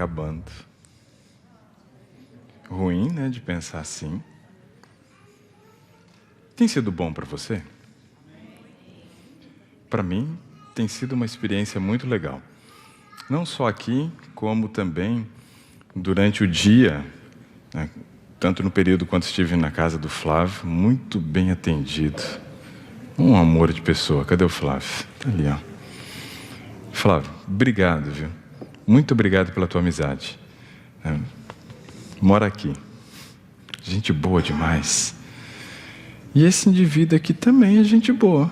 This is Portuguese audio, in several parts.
acabando. Ruim, né, de pensar assim. Tem sido bom para você? Para mim, tem sido uma experiência muito legal. Não só aqui, como também durante o dia, né, tanto no período quando estive na casa do Flávio, muito bem atendido. Um amor de pessoa. Cadê o Flávio? Está ali, ó. Flávio, obrigado, viu? Muito obrigado pela tua amizade. Mora aqui. Gente boa demais. E esse indivíduo aqui também é gente boa.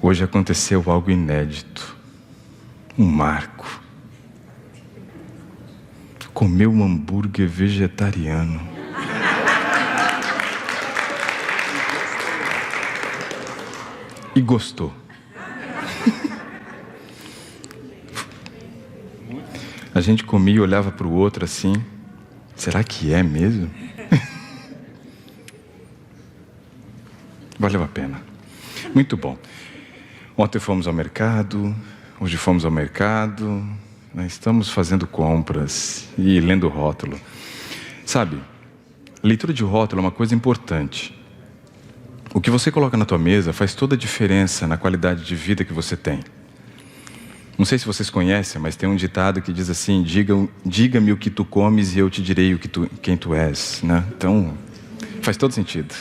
Hoje aconteceu algo inédito. Um marco. Comeu um hambúrguer vegetariano. E gostou. A gente comia e olhava para o outro assim. Será que é mesmo? Valeu a pena. Muito bom. Ontem fomos ao mercado, hoje fomos ao mercado, né? Estamos fazendo compras e lendo o rótulo. Sabe, leitura de rótulo é uma coisa importante. O que você coloca na tua mesa faz toda a diferença na qualidade de vida que você tem. Não sei se vocês conhecem, mas tem um ditado que diz assim: diga-me o que tu comes e eu te direi quem tu és, né? Então, faz todo sentido.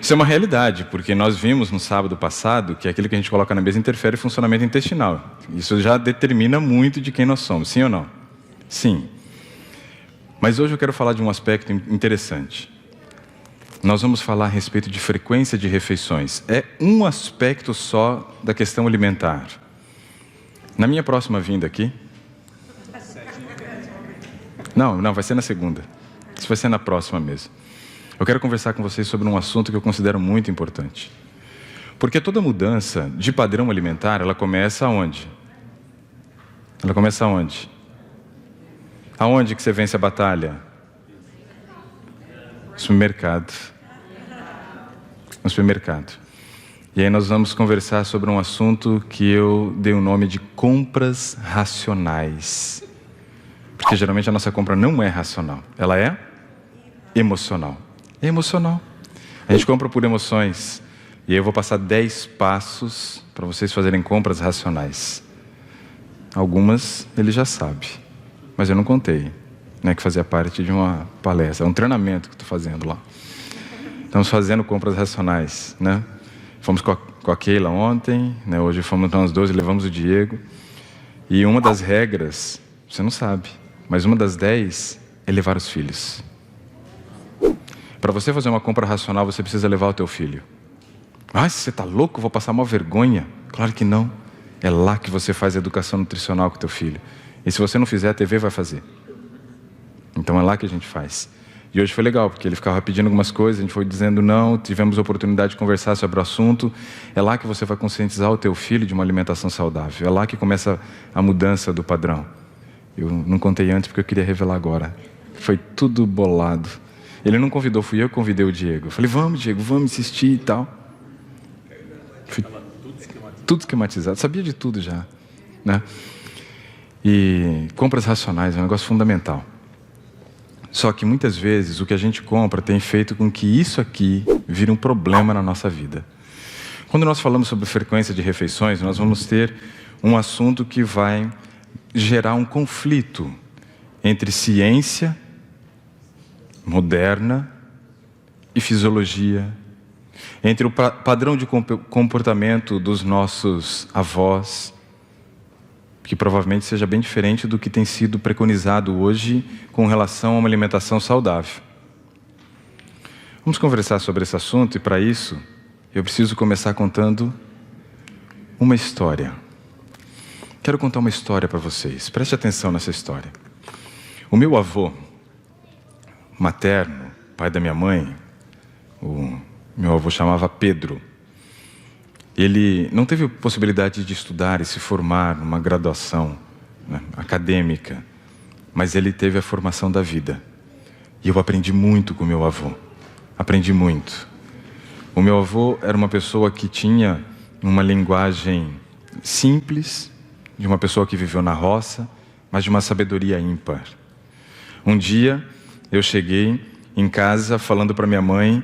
Isso é uma realidade, porque nós vimos no sábado passado que aquilo que a gente coloca na mesa interfere no funcionamento intestinal. Isso já determina muito de quem nós somos, sim ou não? Sim. Mas hoje eu quero falar de um aspecto interessante. Nós vamos falar a respeito de frequência de refeições. É um aspecto só da questão alimentar. Na minha próxima vinda aqui... Não, vai ser na segunda. Isso vai ser na próxima mesmo. Eu quero conversar com vocês sobre um assunto que eu considero muito importante. Porque toda mudança de padrão alimentar, ela começa aonde? Ela começa aonde? Aonde que você vence a batalha? No supermercado. No supermercado. E aí nós vamos conversar sobre um assunto que eu dei o nome de compras racionais. Porque geralmente a nossa compra não é racional. Ela é emocional. É emocional. A gente compra por emoções. E aí eu vou passar 10 passos para vocês fazerem compras racionais. Algumas ele já sabe. Mas eu não contei, né, que fazia parte de uma palestra. É um treinamento que estou fazendo lá. Estamos fazendo compras racionais, né? Fomos com a Keila ontem, né? Hoje fomos nós dois e levamos o Diego. E uma das regras, você não sabe, mas uma das 10 é levar os filhos. Para você fazer uma compra racional, você precisa levar o teu filho. Ah, você está louco? Vou passar uma vergonha. Claro que não. É lá que você faz a educação nutricional com o teu filho. E se você não fizer, a TV vai fazer. Então é lá que a gente faz. E hoje foi legal, porque ele ficava pedindo algumas coisas, a gente foi dizendo não, tivemos a oportunidade de conversar sobre o assunto. É lá que você vai conscientizar o teu filho de uma alimentação saudável. É lá que começa a mudança do padrão. Eu não contei antes porque eu queria revelar agora. Foi tudo bolado. Ele não convidou, fui eu que convidei o Diego. Eu falei, vamos Diego, vamos insistir e tal. Fui tudo esquematizado, sabia de tudo já, né? E compras racionais é um negócio fundamental. Só que muitas vezes o que a gente compra tem feito com que isso aqui vire um problema na nossa vida. Quando nós falamos sobre frequência de refeições, nós vamos ter um assunto que vai gerar um conflito entre ciência moderna e fisiologia, entre o padrão de comportamento dos nossos avós, que provavelmente seja bem diferente do que tem sido preconizado hoje com relação a uma alimentação saudável. Vamos conversar sobre esse assunto e para isso eu preciso começar contando uma história. Quero contar uma história para vocês, preste atenção nessa história. O meu avô materno, pai da minha mãe, o meu avô chamava Pedro. Ele não teve possibilidade de estudar e se formar numa graduação, né, acadêmica, mas ele teve a formação da vida. E eu aprendi muito com o meu avô. Aprendi muito. O meu avô era uma pessoa que tinha uma linguagem simples, de uma pessoa que viveu na roça, mas de uma sabedoria ímpar. Um dia, eu cheguei em casa falando para minha mãe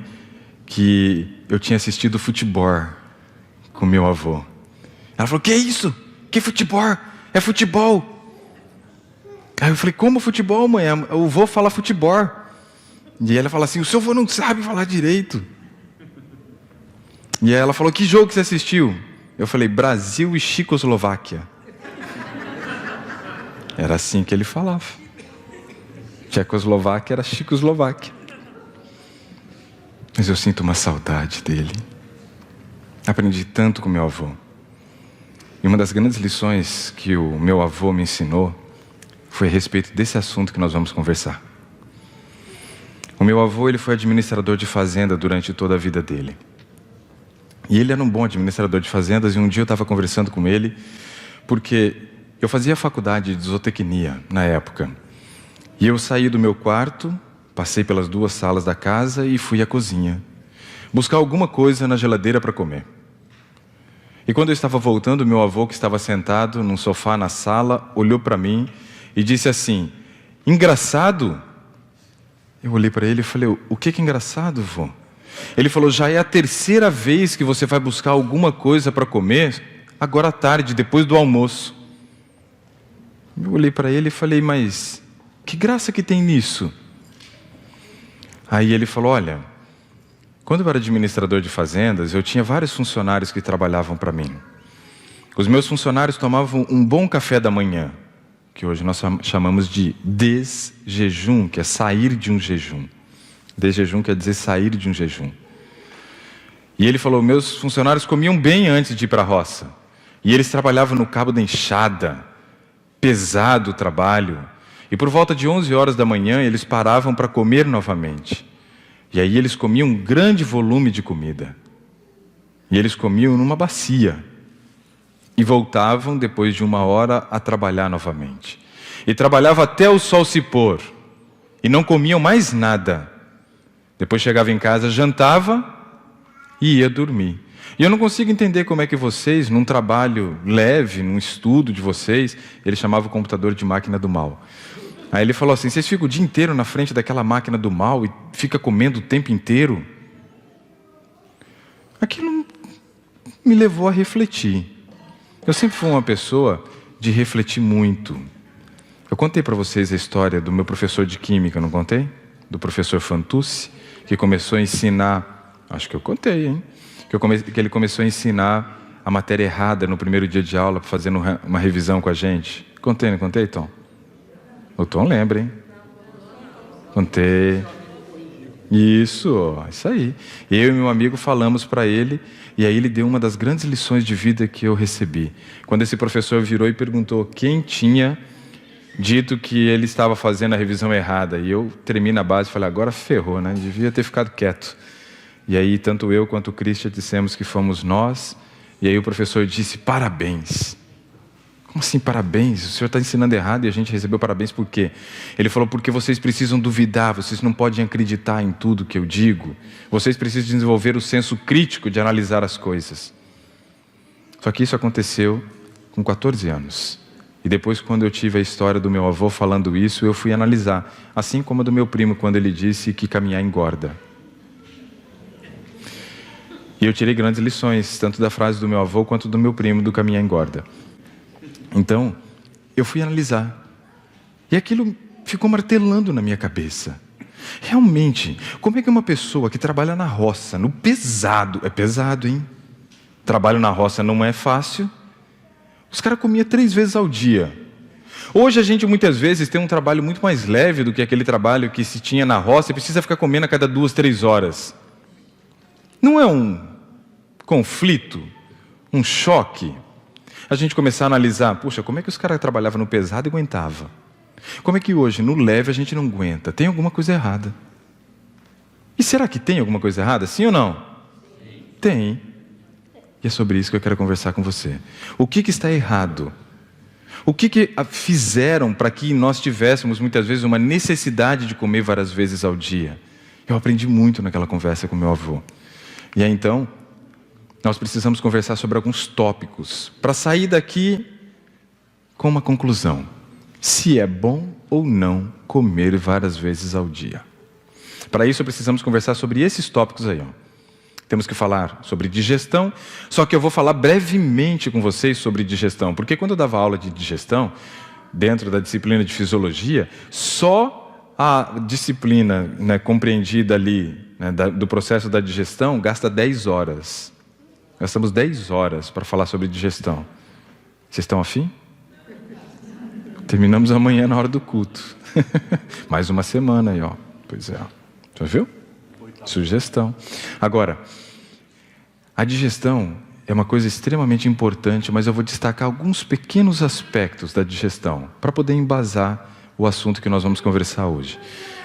que eu tinha assistido futebol com meu avô. Ela falou: que é isso? Que futebol? É futebol. Aí eu falei: como futebol, mãe? O vô fala futebol. E ela fala assim: o seu vô não sabe falar direito. E aí ela falou: que jogo que você assistiu? Eu falei: Brasil e Checoslováquia. Era assim que ele falava. Tchecoslováquia era Checoslováquia. Mas eu sinto uma saudade dele. Aprendi tanto com meu avô. E uma das grandes lições que o meu avô me ensinou foi a respeito desse assunto que nós vamos conversar. O meu avô, ele foi administrador de fazenda durante toda a vida dele. E ele era um bom administrador de fazendas, e um dia eu estava conversando com ele, porque eu fazia faculdade de zootecnia na época. E eu saí do meu quarto, passei pelas 2 salas da casa e fui à cozinha buscar alguma coisa na geladeira para comer. E quando eu estava voltando, meu avô, que estava sentado num sofá na sala, olhou para mim e disse assim: engraçado? Eu olhei para ele e falei: o que é engraçado, vô? Ele falou: já é a 3ª vez que você vai buscar alguma coisa para comer, agora à tarde, depois do almoço. Eu olhei para ele e falei: mas que graça que tem nisso? Aí ele falou: olha, quando eu era administrador de fazendas, eu tinha vários funcionários que trabalhavam para mim. Os meus funcionários tomavam um bom café da manhã, que hoje nós chamamos de desjejum, que é sair de um jejum. Desjejum quer dizer sair de um jejum. E ele falou: meus funcionários comiam bem antes de ir para a roça. E eles trabalhavam no cabo da enxada, pesado o trabalho. E por volta de 11 horas da manhã, eles paravam para comer novamente. E aí eles comiam um grande volume de comida. E eles comiam numa bacia. E voltavam, depois de 1 hora, a trabalhar novamente. E trabalhavam até o sol se pôr. E não comiam mais nada. Depois chegava em casa, jantava e ia dormir. E eu não consigo entender como é que vocês, num trabalho leve, num estudo de vocês, ele chamava o computador de máquina do mal. Aí ele falou assim: vocês ficam o dia inteiro na frente daquela máquina do mal e ficam comendo o tempo inteiro? Aquilo me levou a refletir. Eu sempre fui uma pessoa de refletir muito. Eu contei para vocês a história do meu professor de química, não contei? Do professor Fantuzzi, que começou a ensinar... Acho que eu contei, hein? Que ele começou a ensinar a matéria errada no primeiro dia de aula, fazendo uma revisão com a gente. Contei, não contei, Tom? O Tom lembra, hein? Contei. Isso aí. Eu e meu amigo falamos para ele, e aí ele deu uma das grandes lições de vida que eu recebi. Quando esse professor virou e perguntou quem tinha dito que ele estava fazendo a revisão errada. E eu tremi na base e falei: agora ferrou, né? Devia ter ficado quieto. E aí tanto eu quanto o Christian dissemos que fomos nós. E aí o professor disse: parabéns. Como assim parabéns? O senhor está ensinando errado e a gente recebeu parabéns por quê? Ele falou: porque vocês precisam duvidar, vocês não podem acreditar em tudo que eu digo. Vocês precisam desenvolver o senso crítico de analisar as coisas. Só que isso aconteceu com 14 anos. E depois, quando eu tive a história do meu avô falando isso, eu fui analisar. Assim como a do meu primo, quando ele disse que caminhar engorda. E eu tirei grandes lições, tanto da frase do meu avô, quanto do meu primo, do caminhar engorda. Então, eu fui analisar. E aquilo ficou martelando na minha cabeça. Realmente, como é que uma pessoa que trabalha na roça, no pesado... É pesado, hein? Trabalho na roça não é fácil. Os caras comiam 3 vezes ao dia. Hoje a gente muitas vezes tem um trabalho muito mais leve do que aquele trabalho que se tinha na roça e precisa ficar comendo a cada 2, 3 horas. Não é um conflito, um choque? A gente começar a analisar: puxa, como é que os caras trabalhavam no pesado e aguentavam? Como é que hoje, no leve, a gente não aguenta? Tem alguma coisa errada. E será que tem alguma coisa errada? Sim ou não? Tem. E é sobre isso que eu quero conversar com você. O que está errado? O que fizeram para que nós tivéssemos, muitas vezes, uma necessidade de comer várias vezes ao dia? Eu aprendi muito naquela conversa com meu avô. E aí, então, nós precisamos conversar sobre alguns tópicos, para sair daqui com uma conclusão: se é bom ou não comer várias vezes ao dia. Para isso precisamos conversar sobre esses tópicos aí. Temos que falar sobre digestão, só que eu vou falar brevemente com vocês sobre digestão, porque quando eu dava aula de digestão, dentro da disciplina de fisiologia, só a disciplina, compreendida ali, do processo da digestão, gasta 10 horas. Gastamos 10 horas para falar sobre digestão. Vocês estão afim? Terminamos amanhã na hora do culto. Mais uma semana aí, ó. Pois é. Já viu? Sugestão. Agora, a digestão é uma coisa extremamente importante, mas eu vou destacar alguns pequenos aspectos da digestão para poder embasar o assunto que nós vamos conversar hoje.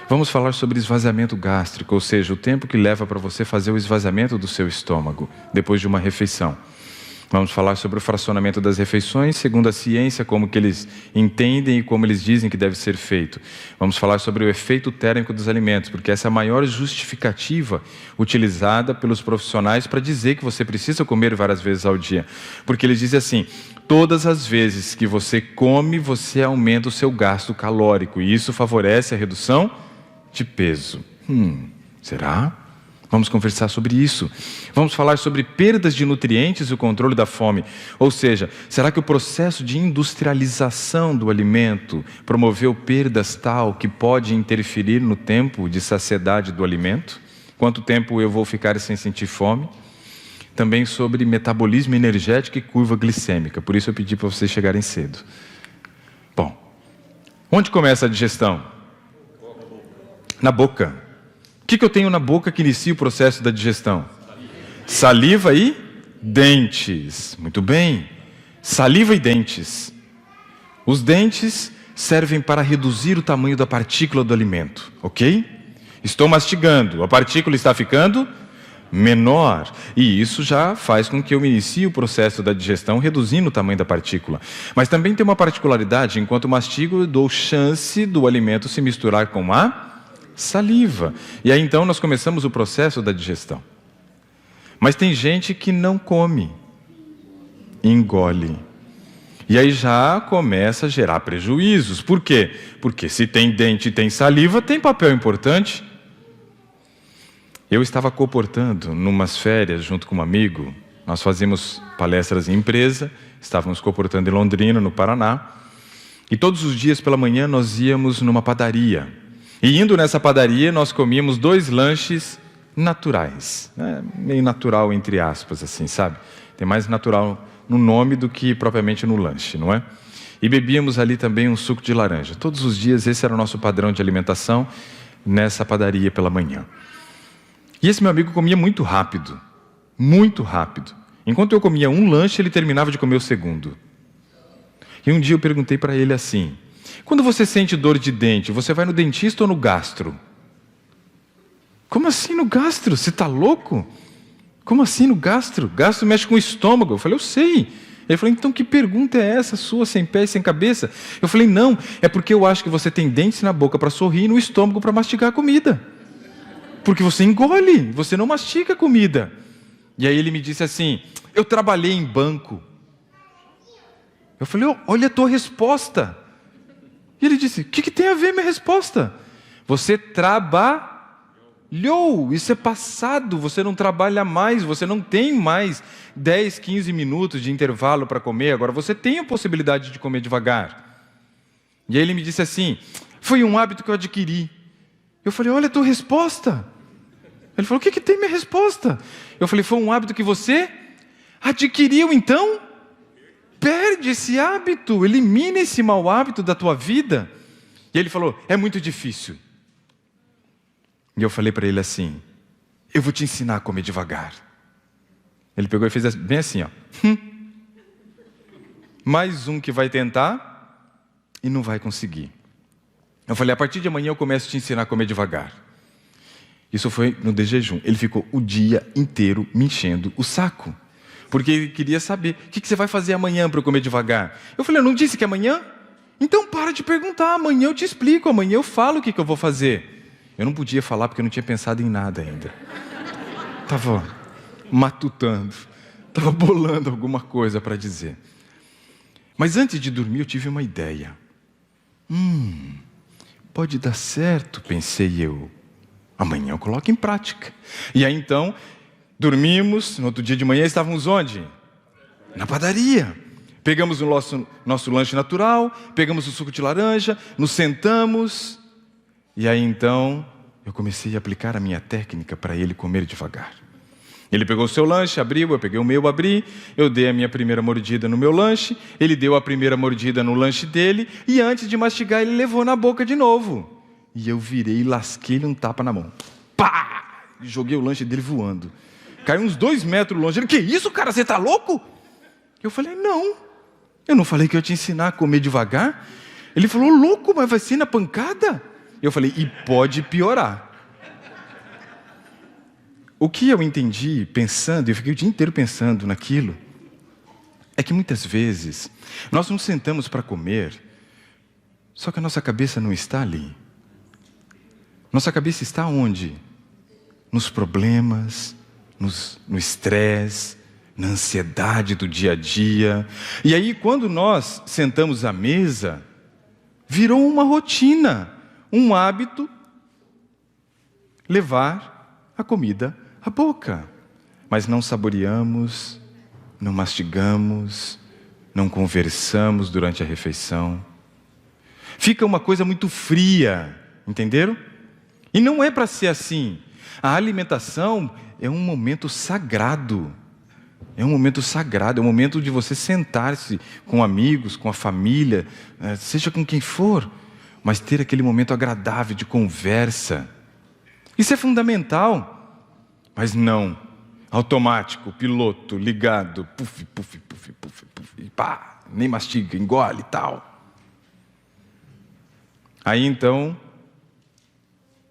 Vamos falar sobre esvaziamento gástrico, ou seja, o tempo que leva para você fazer o esvaziamento do seu estômago depois de uma refeição. Vamos falar sobre o fracionamento das refeições, segundo a ciência, como que eles entendem e como eles dizem que deve ser feito. Vamos falar sobre o efeito térmico dos alimentos, porque essa é a maior justificativa utilizada pelos profissionais para dizer que você precisa comer várias vezes ao dia. Porque eles dizem assim: todas as vezes que você come, você aumenta o seu gasto calórico, e isso favorece a redução de peso. Será? Vamos conversar sobre isso. Vamos falar sobre perdas de nutrientes e o controle da fome. Ou seja, será que o processo de industrialização do alimento promoveu perdas tal que pode interferir no tempo de saciedade do alimento? Quanto tempo eu vou ficar sem sentir fome? Também sobre metabolismo energético e curva glicêmica. Por isso eu pedi para vocês chegarem cedo. Bom, onde começa a digestão? Na boca. O que eu tenho na boca que inicia o processo da digestão? Saliva e dentes. Muito bem. Saliva e dentes. Os dentes servem para reduzir o tamanho da partícula do alimento, ok? Estou mastigando, a partícula está ficando menor. E isso já faz com que eu inicie o processo da digestão reduzindo o tamanho da partícula. Mas também tem uma particularidade: enquanto mastigo, eu dou chance do alimento se misturar com a saliva. E aí então nós começamos o processo da digestão. Mas tem gente que não come, engole. E aí já começa a gerar prejuízos. Por quê? Porque se tem dente e tem saliva, tem papel importante. Eu estava comportando numas férias junto com um amigo. Nós fazíamos palestras em empresa, estávamos comportando em Londrina, no Paraná. E todos os dias pela manhã nós íamos numa padaria. E indo nessa padaria, nós comíamos 2 lanches naturais. Meio natural, entre aspas, assim, sabe? Tem mais natural no nome do que propriamente no lanche, não é? E bebíamos ali também um suco de laranja. Todos os dias, esse era o nosso padrão de alimentação nessa padaria pela manhã. E esse meu amigo comia muito rápido. Muito rápido. Enquanto eu comia um lanche, ele terminava de comer o segundo. E um dia eu perguntei para ele assim: quando você sente dor de dente, você vai no dentista ou no gastro? Como assim no gastro? Você está louco? Como assim no gastro? Gastro mexe com o estômago. Eu falei: eu sei. Ele falou: então que pergunta é essa sua, sem pé e sem cabeça? Eu falei: não, é porque eu acho que você tem dentes na boca para sorrir e no estômago para mastigar a comida. Porque você engole, você não mastiga a comida. E aí ele me disse assim: eu trabalhei em banco. Eu falei: olha a tua resposta. E ele disse: o que tem a ver minha resposta? Você trabalhou, isso é passado, você não trabalha mais, você não tem mais 10, 15 minutos de intervalo para comer, agora você tem a possibilidade de comer devagar. E aí ele me disse assim: foi um hábito que eu adquiri. Eu falei: olha a tua resposta. Ele falou: o que tem minha resposta? Eu falei: foi um hábito que você adquiriu, então perde esse hábito, elimina esse mau hábito da tua vida. E ele falou: é muito difícil. E eu falei para ele assim: eu vou te ensinar a comer devagar. Ele pegou e fez bem assim, ó. Mais um que vai tentar e não vai conseguir. Eu falei: a partir de amanhã eu começo a te ensinar a comer devagar. Isso foi no de jejum. Ele ficou o dia inteiro me enchendo o saco, porque ele queria saber: o que você vai fazer amanhã para eu comer devagar? Eu falei: eu não disse que é amanhã? Então para de perguntar, amanhã eu te explico, amanhã eu falo o que eu vou fazer. Eu não podia falar porque eu não tinha pensado em nada ainda. Estava matutando, estava bolando alguma coisa para dizer. Mas antes de dormir eu tive uma ideia. Pode dar certo, pensei eu. Amanhã eu coloco em prática. E aí então, dormimos, no outro dia de manhã estávamos onde? Na padaria. Pegamos o nosso lanche natural, pegamos o suco de laranja, nos sentamos. E aí então, eu comecei a aplicar a minha técnica para ele comer devagar. Ele pegou o seu lanche, abriu, eu peguei o meu, abri, eu dei a minha primeira mordida no meu lanche, ele deu a primeira mordida no lanche dele, e antes de mastigar, ele levou na boca de novo. E eu virei e lasquei-lhe um tapa na mão. Pá! Joguei o lanche dele voando. Caiu uns 2 metros longe. Ele, que isso, cara? Você tá louco? Eu falei, não. Eu não falei que eu ia te ensinar a comer devagar? Ele falou, louco, mas vai ser na pancada? Eu falei, e pode piorar. O que eu entendi pensando, eu fiquei o dia inteiro pensando naquilo, é que muitas vezes nós nos sentamos para comer, só que a nossa cabeça não está ali. Nossa cabeça está onde? Nos problemas, no estresse, na ansiedade do dia a dia. E aí quando nós sentamos à mesa, virou uma rotina, um hábito, levar a comida à boca. Mas não saboreamos, não mastigamos, não conversamos durante a refeição. Fica uma coisa muito fria, entenderam? E não é para ser assim. A alimentação é um momento sagrado. É um momento sagrado, é um momento de você sentar-se com amigos, com a família, seja com quem for, mas ter aquele momento agradável de conversa. Isso é fundamental. Mas não, automático, piloto, ligado, puf, puf, puf, puf, puf, pá, nem mastiga, engole e tal. Aí então,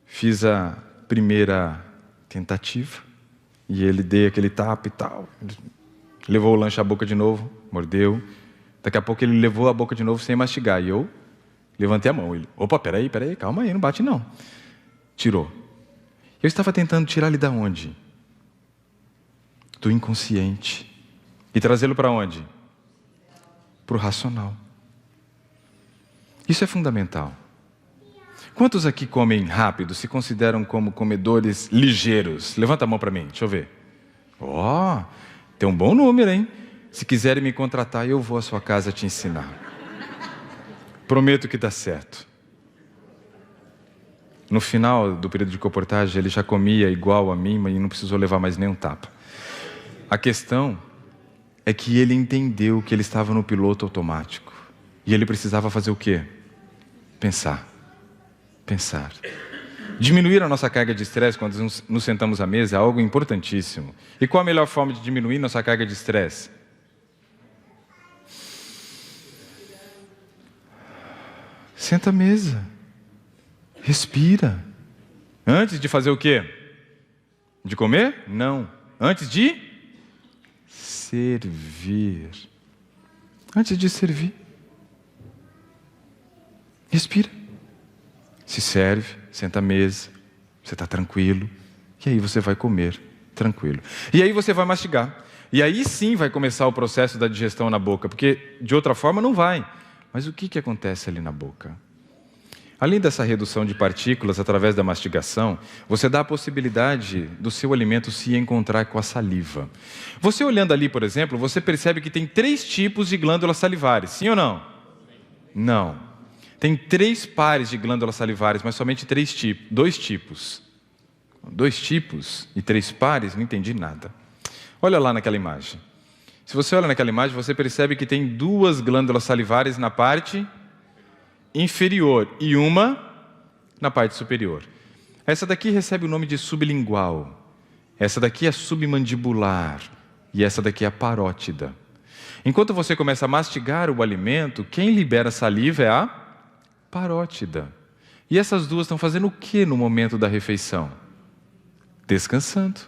fiz a primeira tentativa, e ele deu aquele tapa e tal. Levou o lanche à boca de novo, mordeu. Daqui a pouco ele levou a boca de novo sem mastigar, e eu levantei a mão. Ele, opa, peraí, calma aí, não bate não. Tirou. Eu estava tentando tirar ele da onde? Do inconsciente. E trazê-lo para onde? Para o racional. Isso é fundamental. Quantos aqui comem rápido, se consideram como comedores ligeiros? Levanta a mão para mim, deixa eu ver. Tem um bom número, hein? Se quiserem me contratar, eu vou à sua casa te ensinar. Prometo que dá certo. No final do período de comportagem, ele já comia igual a mim, mas não precisou levar mais nenhum tapa. A questão é que ele entendeu que ele estava no piloto automático. E ele precisava fazer o quê? Pensar. Diminuir a nossa carga de estresse quando nos sentamos à mesa é algo importantíssimo. E qual a melhor forma de diminuir nossa carga de estresse? Senta à mesa. Respira. Antes de fazer o quê? De comer? Não. Antes de servir. Antes de servir. Respira. Se serve, senta à mesa, você está tranquilo. E aí você vai comer tranquilo. E aí você vai mastigar. E aí sim vai começar o processo da digestão na boca, porque de outra forma não vai. Mas o que acontece ali na boca? Além dessa redução de partículas através da mastigação, você dá a possibilidade do seu alimento se encontrar com a saliva. Você olhando ali, por exemplo, você percebe que tem 3 tipos de glândulas salivares, sim ou não? Não. Tem 3 pares de glândulas salivares, mas somente 2 tipos. 2 tipos e 3 pares, não entendi nada. Olha lá naquela imagem. Se você olha naquela imagem, você percebe que tem 2 glândulas salivares na parte inferior e uma na parte superior. Essa daqui recebe o nome de sublingual. Essa daqui é submandibular. E essa daqui é a parótida. Enquanto você começa a mastigar o alimento, quem libera saliva é a parótida. E essas duas estão fazendo o que no momento da refeição? Descansando.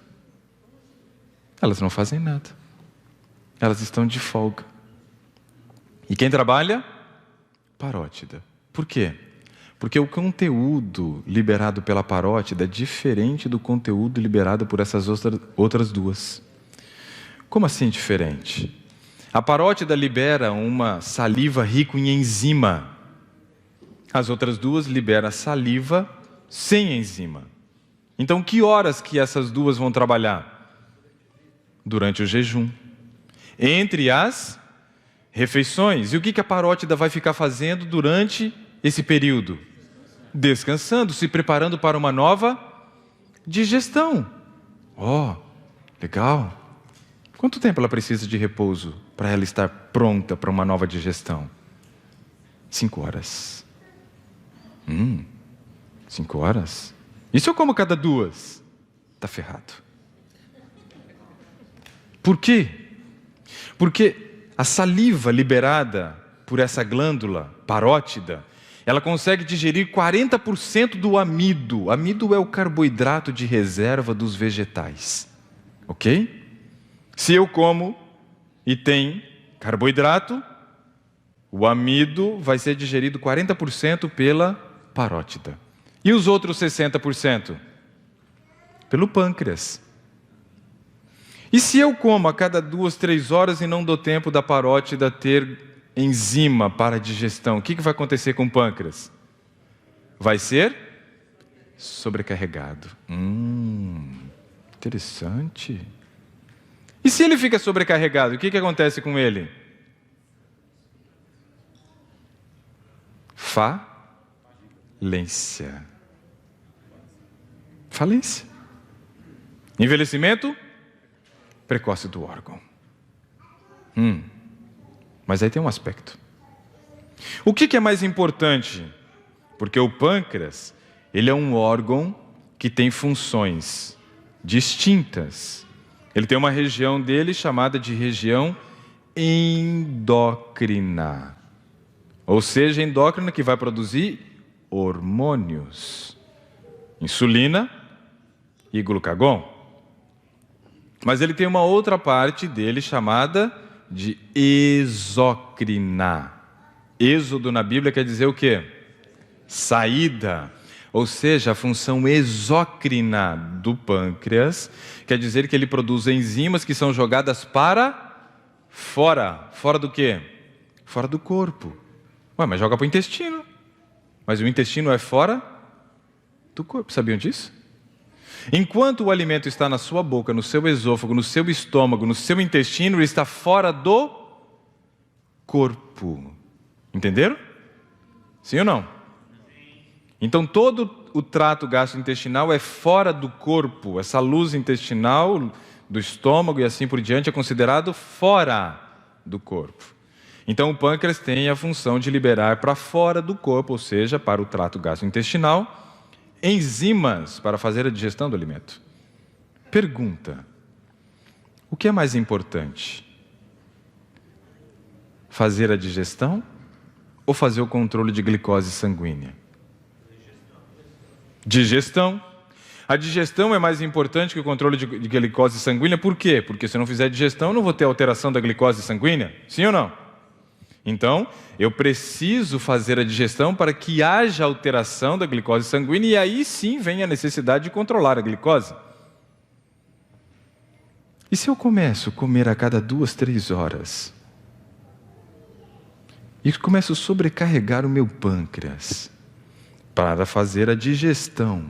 Elas não fazem nada. Elas estão de folga. E quem trabalha? Parótida. Por quê? Porque o conteúdo liberado pela parótida é diferente do conteúdo liberado por essas outras duas. Como assim diferente? A parótida libera uma saliva rica em enzima. As outras duas liberam saliva sem enzima. Então, que horas que essas duas vão trabalhar? Durante o jejum. Entre as refeições. E o que a parótida vai ficar fazendo durante esse período? Descansando, se preparando para uma nova digestão. Legal. Quanto tempo ela precisa de repouso para ela estar pronta para uma nova digestão? 5 horas. 5 horas? E se eu como cada 2? Está ferrado. Por quê? Porque a saliva liberada por essa glândula parótida, ela consegue digerir 40% do amido. Amido é o carboidrato de reserva dos vegetais. Ok? Se eu como e tem carboidrato, o amido vai ser digerido 40% pela parótida. E os outros 60%? Pelo pâncreas. E se eu como a cada 2, 3 horas e não dou tempo da parótida ter enzima para a digestão, o que vai acontecer com o pâncreas? Vai ser sobrecarregado. Interessante. E se ele fica sobrecarregado, o que acontece com ele? Falência. Falência. Envelhecimento precoce do órgão. Mas aí tem um aspecto. O que é mais importante? Porque o pâncreas, ele é um órgão que tem funções distintas. Ele tem uma região dele chamada de região endócrina. Ou seja, endócrina que vai produzir hormônios. Insulina e glucagon. Mas ele tem uma outra parte dele chamada de exócrina. Êxodo na Bíblia quer dizer o quê? Saída. Ou seja, a função exócrina do pâncreas quer dizer que ele produz enzimas que são jogadas para fora. Fora do quê? Fora do corpo. Mas joga para o intestino. Mas o intestino é fora do corpo. Sabiam disso? Enquanto o alimento está na sua boca, no seu esôfago, no seu estômago, no seu intestino, ele está fora do corpo. Entenderam? Sim ou não? Então todo o trato gastrointestinal é fora do corpo. Essa luz intestinal do estômago e assim por diante é considerado fora do corpo. Então o pâncreas tem a função de liberar para fora do corpo, ou seja, para o trato gastrointestinal, enzimas para fazer a digestão do alimento. Pergunta: o que é mais importante? Fazer a digestão ou fazer o controle de glicose sanguínea? Digestão. A digestão é mais importante que o controle de glicose sanguínea. Por quê? Porque se eu não fizer digestão, eu não vou ter alteração da glicose sanguínea. Sim ou não? Então, eu preciso fazer a digestão para que haja alteração da glicose sanguínea e aí sim vem a necessidade de controlar a glicose. E se eu começo a comer a cada 2, 3 horas e começo a sobrecarregar o meu pâncreas para fazer a digestão,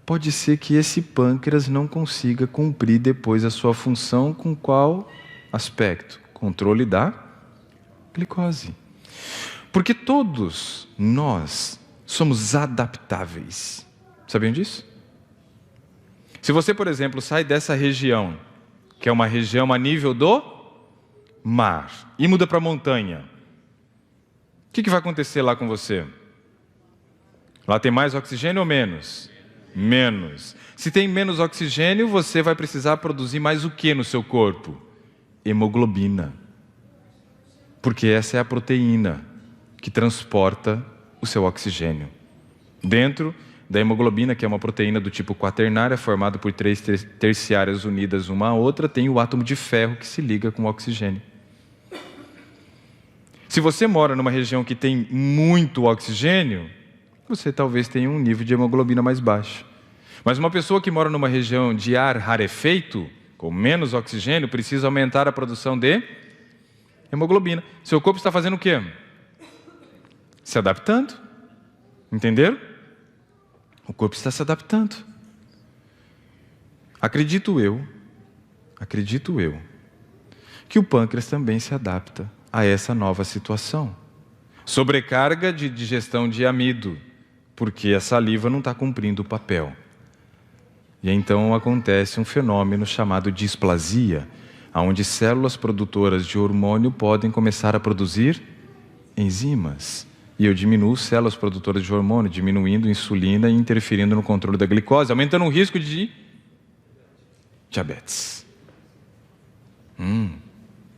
pode ser que esse pâncreas não consiga cumprir depois a sua função com qual aspecto? Controle da glicose. Porque todos nós somos adaptáveis. Sabiam disso? Se você, por exemplo, sai dessa região, que é uma região a nível do mar, e muda para a montanha, o que vai acontecer lá com você? Lá tem mais oxigênio ou menos? Menos. Se tem menos oxigênio, você vai precisar produzir mais o que no seu corpo? Hemoglobina. Porque essa é a proteína que transporta o seu oxigênio. Dentro da hemoglobina, que é uma proteína do tipo quaternária, formada por 3 terciárias unidas uma à outra, tem o átomo de ferro que se liga com o oxigênio. Se você mora numa região que tem muito oxigênio, você talvez tenha um nível de hemoglobina mais baixo. Mas uma pessoa que mora numa região de ar rarefeito, Com menos oxigênio, precisa aumentar a produção de hemoglobina. Seu corpo está fazendo o quê? Se adaptando. Entenderam? O corpo está se adaptando. Acredito eu, que o pâncreas também se adapta a essa nova situação. Sobrecarga de digestão de amido, porque a saliva não está cumprindo o papel. E então acontece um fenômeno chamado displasia, onde células produtoras de hormônio podem começar a produzir enzimas. E eu diminuo células produtoras de hormônio, diminuindo insulina e interferindo no controle da glicose, aumentando o risco de diabetes.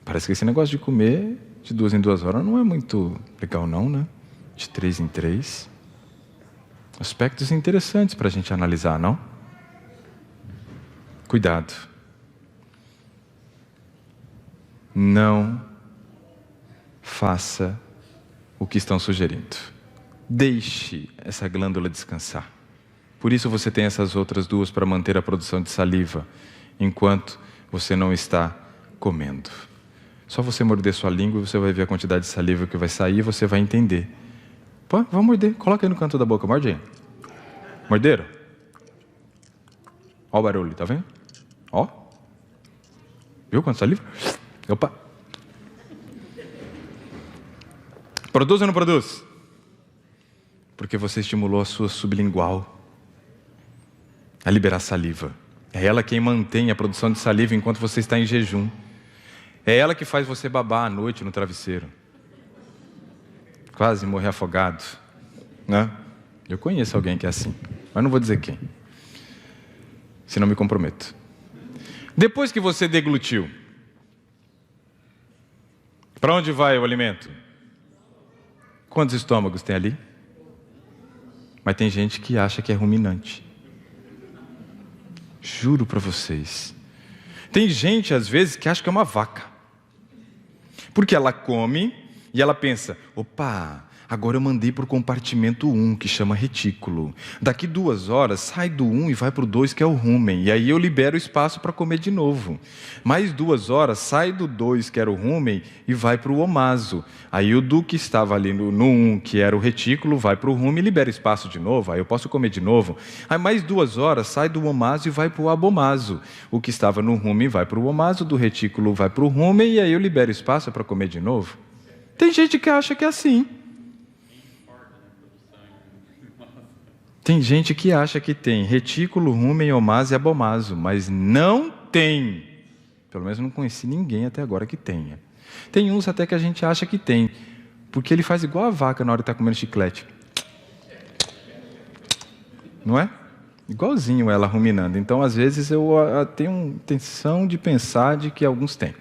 Parece que esse negócio de comer de 2 em 2 horas não é muito legal não, né? De 3 em 3. Aspectos interessantes para a gente analisar, não? Cuidado. Não faça o que estão sugerindo. Deixe essa glândula descansar. Por isso você tem essas outras 2 para manter a produção de saliva, enquanto você não está comendo. Só você morder sua língua e você vai ver a quantidade de saliva que vai sair e você vai entender. Pô, vamos morder. Coloca aí no canto da boca. Morde aí. Morderam? Ó o barulho, tá vendo? Ó. Viu quanto saliva? Opa. Produz ou não produz? Porque você estimulou a sua sublingual a liberar saliva. É ela quem mantém a produção de saliva enquanto você está em jejum. É ela que faz você babar à noite no travesseiro. Quase morrer afogado, né? Eu conheço alguém que é assim, mas não vou dizer quem. Senão me comprometo. Depois que você deglutiu, para onde vai o alimento? Quantos estômagos tem ali? Mas tem gente que acha que é ruminante. Juro para vocês. Tem gente, às vezes, que acha que é uma vaca. Porque ela come e ela pensa, opa, agora eu mandei para o compartimento 1, que chama retículo. Daqui 2 horas, sai do 1 e vai para o 2, que é o rumen. E aí eu libero espaço para comer de novo. Mais 2 horas, sai do 2, que era o rumen, e vai para o omaso. Aí o do que estava ali no 1, que era o retículo, vai para o rumen e libera espaço de novo. Aí eu posso comer de novo. Aí mais 2 horas, sai do omaso e vai para o abomaso. O que estava no rumen vai para o omaso, do retículo vai para o rumen, e aí eu libero espaço para comer de novo. Tem gente que acha que é assim. Tem gente que acha que tem retículo, rumen, omaso e abomaso, mas não tem. Pelo menos não conheci ninguém até agora que tenha. Tem uns até que a gente acha que tem, porque ele faz igual a vaca na hora que está comendo chiclete. Não é? Igualzinho ela ruminando. Então, às vezes, eu tenho intenção de pensar de que alguns têm.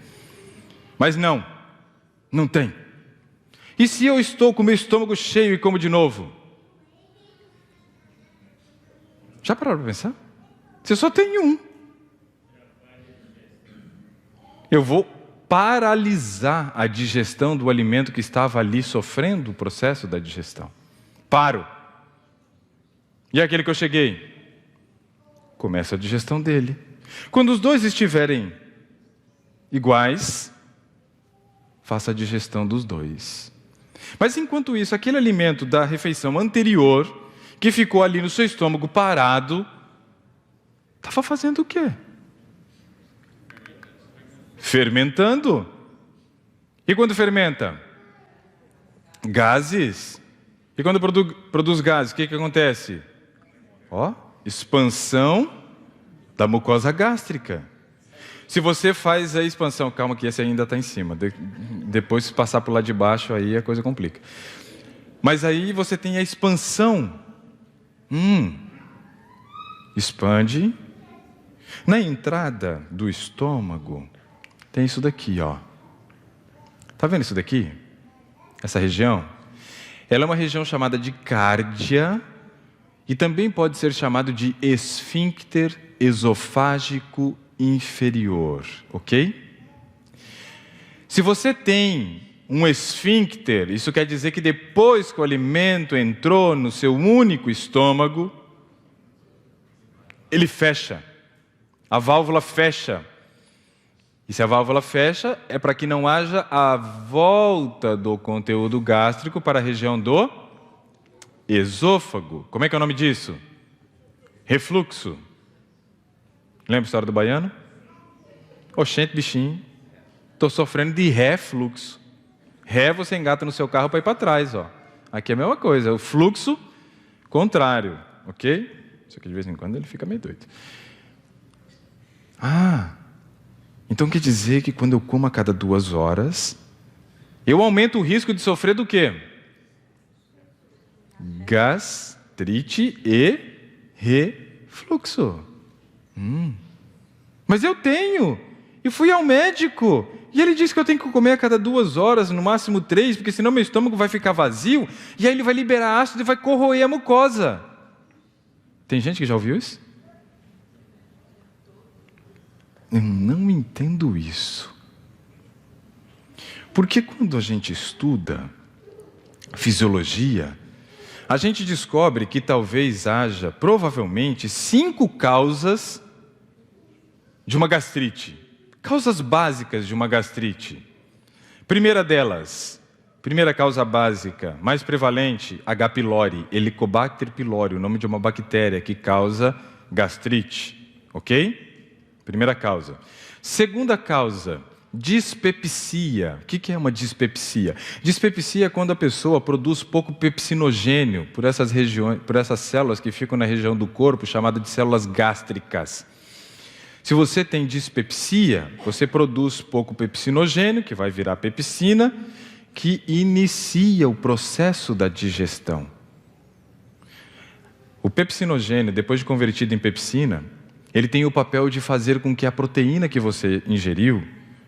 Mas não tem. E se eu estou com o meu estômago cheio e como de novo? Já pararam para pensar? Você só tem um. Eu vou paralisar a digestão do alimento que estava ali sofrendo o processo da digestão. Paro. E aquele que eu cheguei? Começa a digestão dele. Quando os 2 estiverem iguais, faça a digestão dos 2. Mas enquanto isso, aquele alimento da refeição anterior, que ficou ali no seu estômago parado, estava fazendo o quê? Fermentando. E quando fermenta? Gases. E quando produz gases, o que acontece? Expansão da mucosa gástrica. Se você faz a expansão, calma que esse ainda está em cima, depois se passar para o lado de baixo, aí a coisa complica. Mas aí você tem a expansão. Expande. Na entrada do estômago, tem isso daqui, ó. Tá vendo isso daqui? Essa região? Ela é uma região chamada de cárdia e também pode ser chamado de esfíncter esofágico inferior, ok? Se você tem um esfíncter, isso quer dizer que depois que o alimento entrou no seu único estômago, ele fecha, a válvula fecha, E se a válvula fecha, é para que não haja a volta do conteúdo gástrico para a região do esôfago. Como é que é o nome disso? Refluxo. Lembra a história do baiano? Oxente, bichinho, estou sofrendo de refluxo. Ré você engata no seu carro para ir para trás, ó. Aqui é a mesma coisa, o fluxo contrário, ok? Só que de vez em quando ele fica meio doido. Então quer dizer que quando eu como a cada 2 horas, eu aumento o risco de sofrer do quê? Gastrite e refluxo. Mas eu tenho, e fui ao médico, e ele disse que eu tenho que comer a cada 2 horas, no máximo 3, porque senão meu estômago vai ficar vazio, e aí ele vai liberar ácido e vai corroer a mucosa. Tem gente que já ouviu isso? Eu não entendo isso. Porque quando a gente estuda fisiologia, a gente descobre que talvez haja, provavelmente, 5 causas de uma gastrite. Causas básicas de uma gastrite. Primeira delas, primeira causa básica, mais prevalente, H. pylori, Helicobacter pylori, o nome de uma bactéria que causa gastrite, ok? Primeira causa. Segunda causa, dispepsia. O que é uma dispepsia? Dispepsia é quando a pessoa produz pouco pepsinogênio por essas regiões, por essas células que ficam na região do corpo, chamada de células gástricas. Se você tem dispepsia, você produz pouco pepsinogênio, que vai virar pepsina, que inicia o processo da digestão. O pepsinogênio, depois de convertido em pepsina, ele tem o papel de fazer com que a proteína que você ingeriu,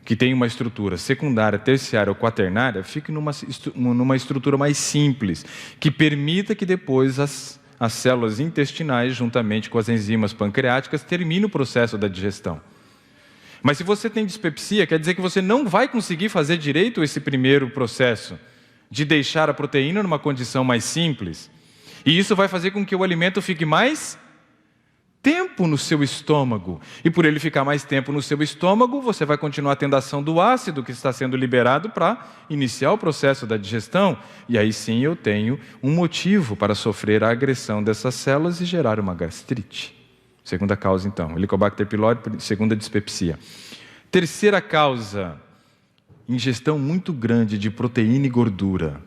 que tem uma estrutura secundária, terciária ou quaternária, fique numa estrutura mais simples, que permita que depois as células intestinais, juntamente com as enzimas pancreáticas, terminem o processo da digestão. Mas se você tem dispepsia, quer dizer que você não vai conseguir fazer direito esse primeiro processo, de deixar a proteína numa condição mais simples. E isso vai fazer com que o alimento fique mais tempo no seu estômago. E por ele ficar mais tempo no seu estômago, você vai continuar tendo a ação do ácido que está sendo liberado para iniciar o processo da digestão. E aí sim eu tenho um motivo para sofrer a agressão dessas células e gerar uma gastrite. Segunda causa, então, Helicobacter pylori, segunda dispepsia. Terceira causa, ingestão muito grande de proteína e gordura.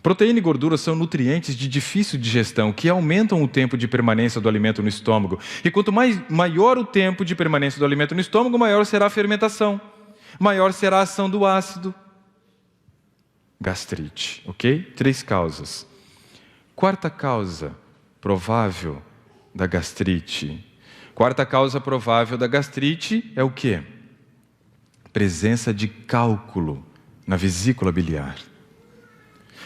Proteína e gordura são nutrientes de difícil digestão, que aumentam o tempo de permanência do alimento no estômago. E quanto maior o tempo de permanência do alimento no estômago, maior será a fermentação, maior será a ação do ácido. Gastrite, ok? 3 causas. Quarta causa provável da gastrite. Quarta causa provável da gastrite é o quê? Presença de cálculo na vesícula biliar.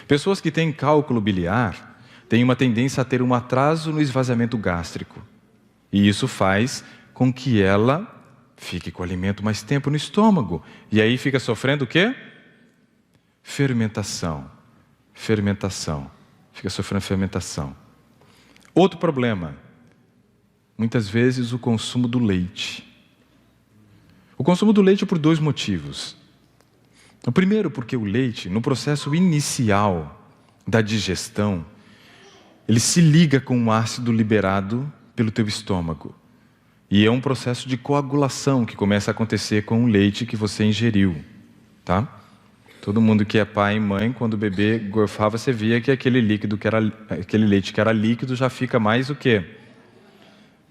Pessoas que têm cálculo biliar têm uma tendência a ter um atraso no esvaziamento gástrico. E isso faz com que ela fique com o alimento mais tempo no estômago. E aí fica sofrendo o quê? Fermentação. Fermentação. Fica sofrendo fermentação. Outro problema. Muitas vezes o consumo do leite. O consumo do leite é por 2 motivos. O primeiro, porque o leite, no processo inicial da digestão, ele se liga com um ácido liberado pelo teu estômago. E é um processo de coagulação que começa a acontecer com o leite que você ingeriu, tá? Todo mundo que é pai e mãe, quando o bebê gorfava, você via que aquele leite que era líquido já fica mais o quê?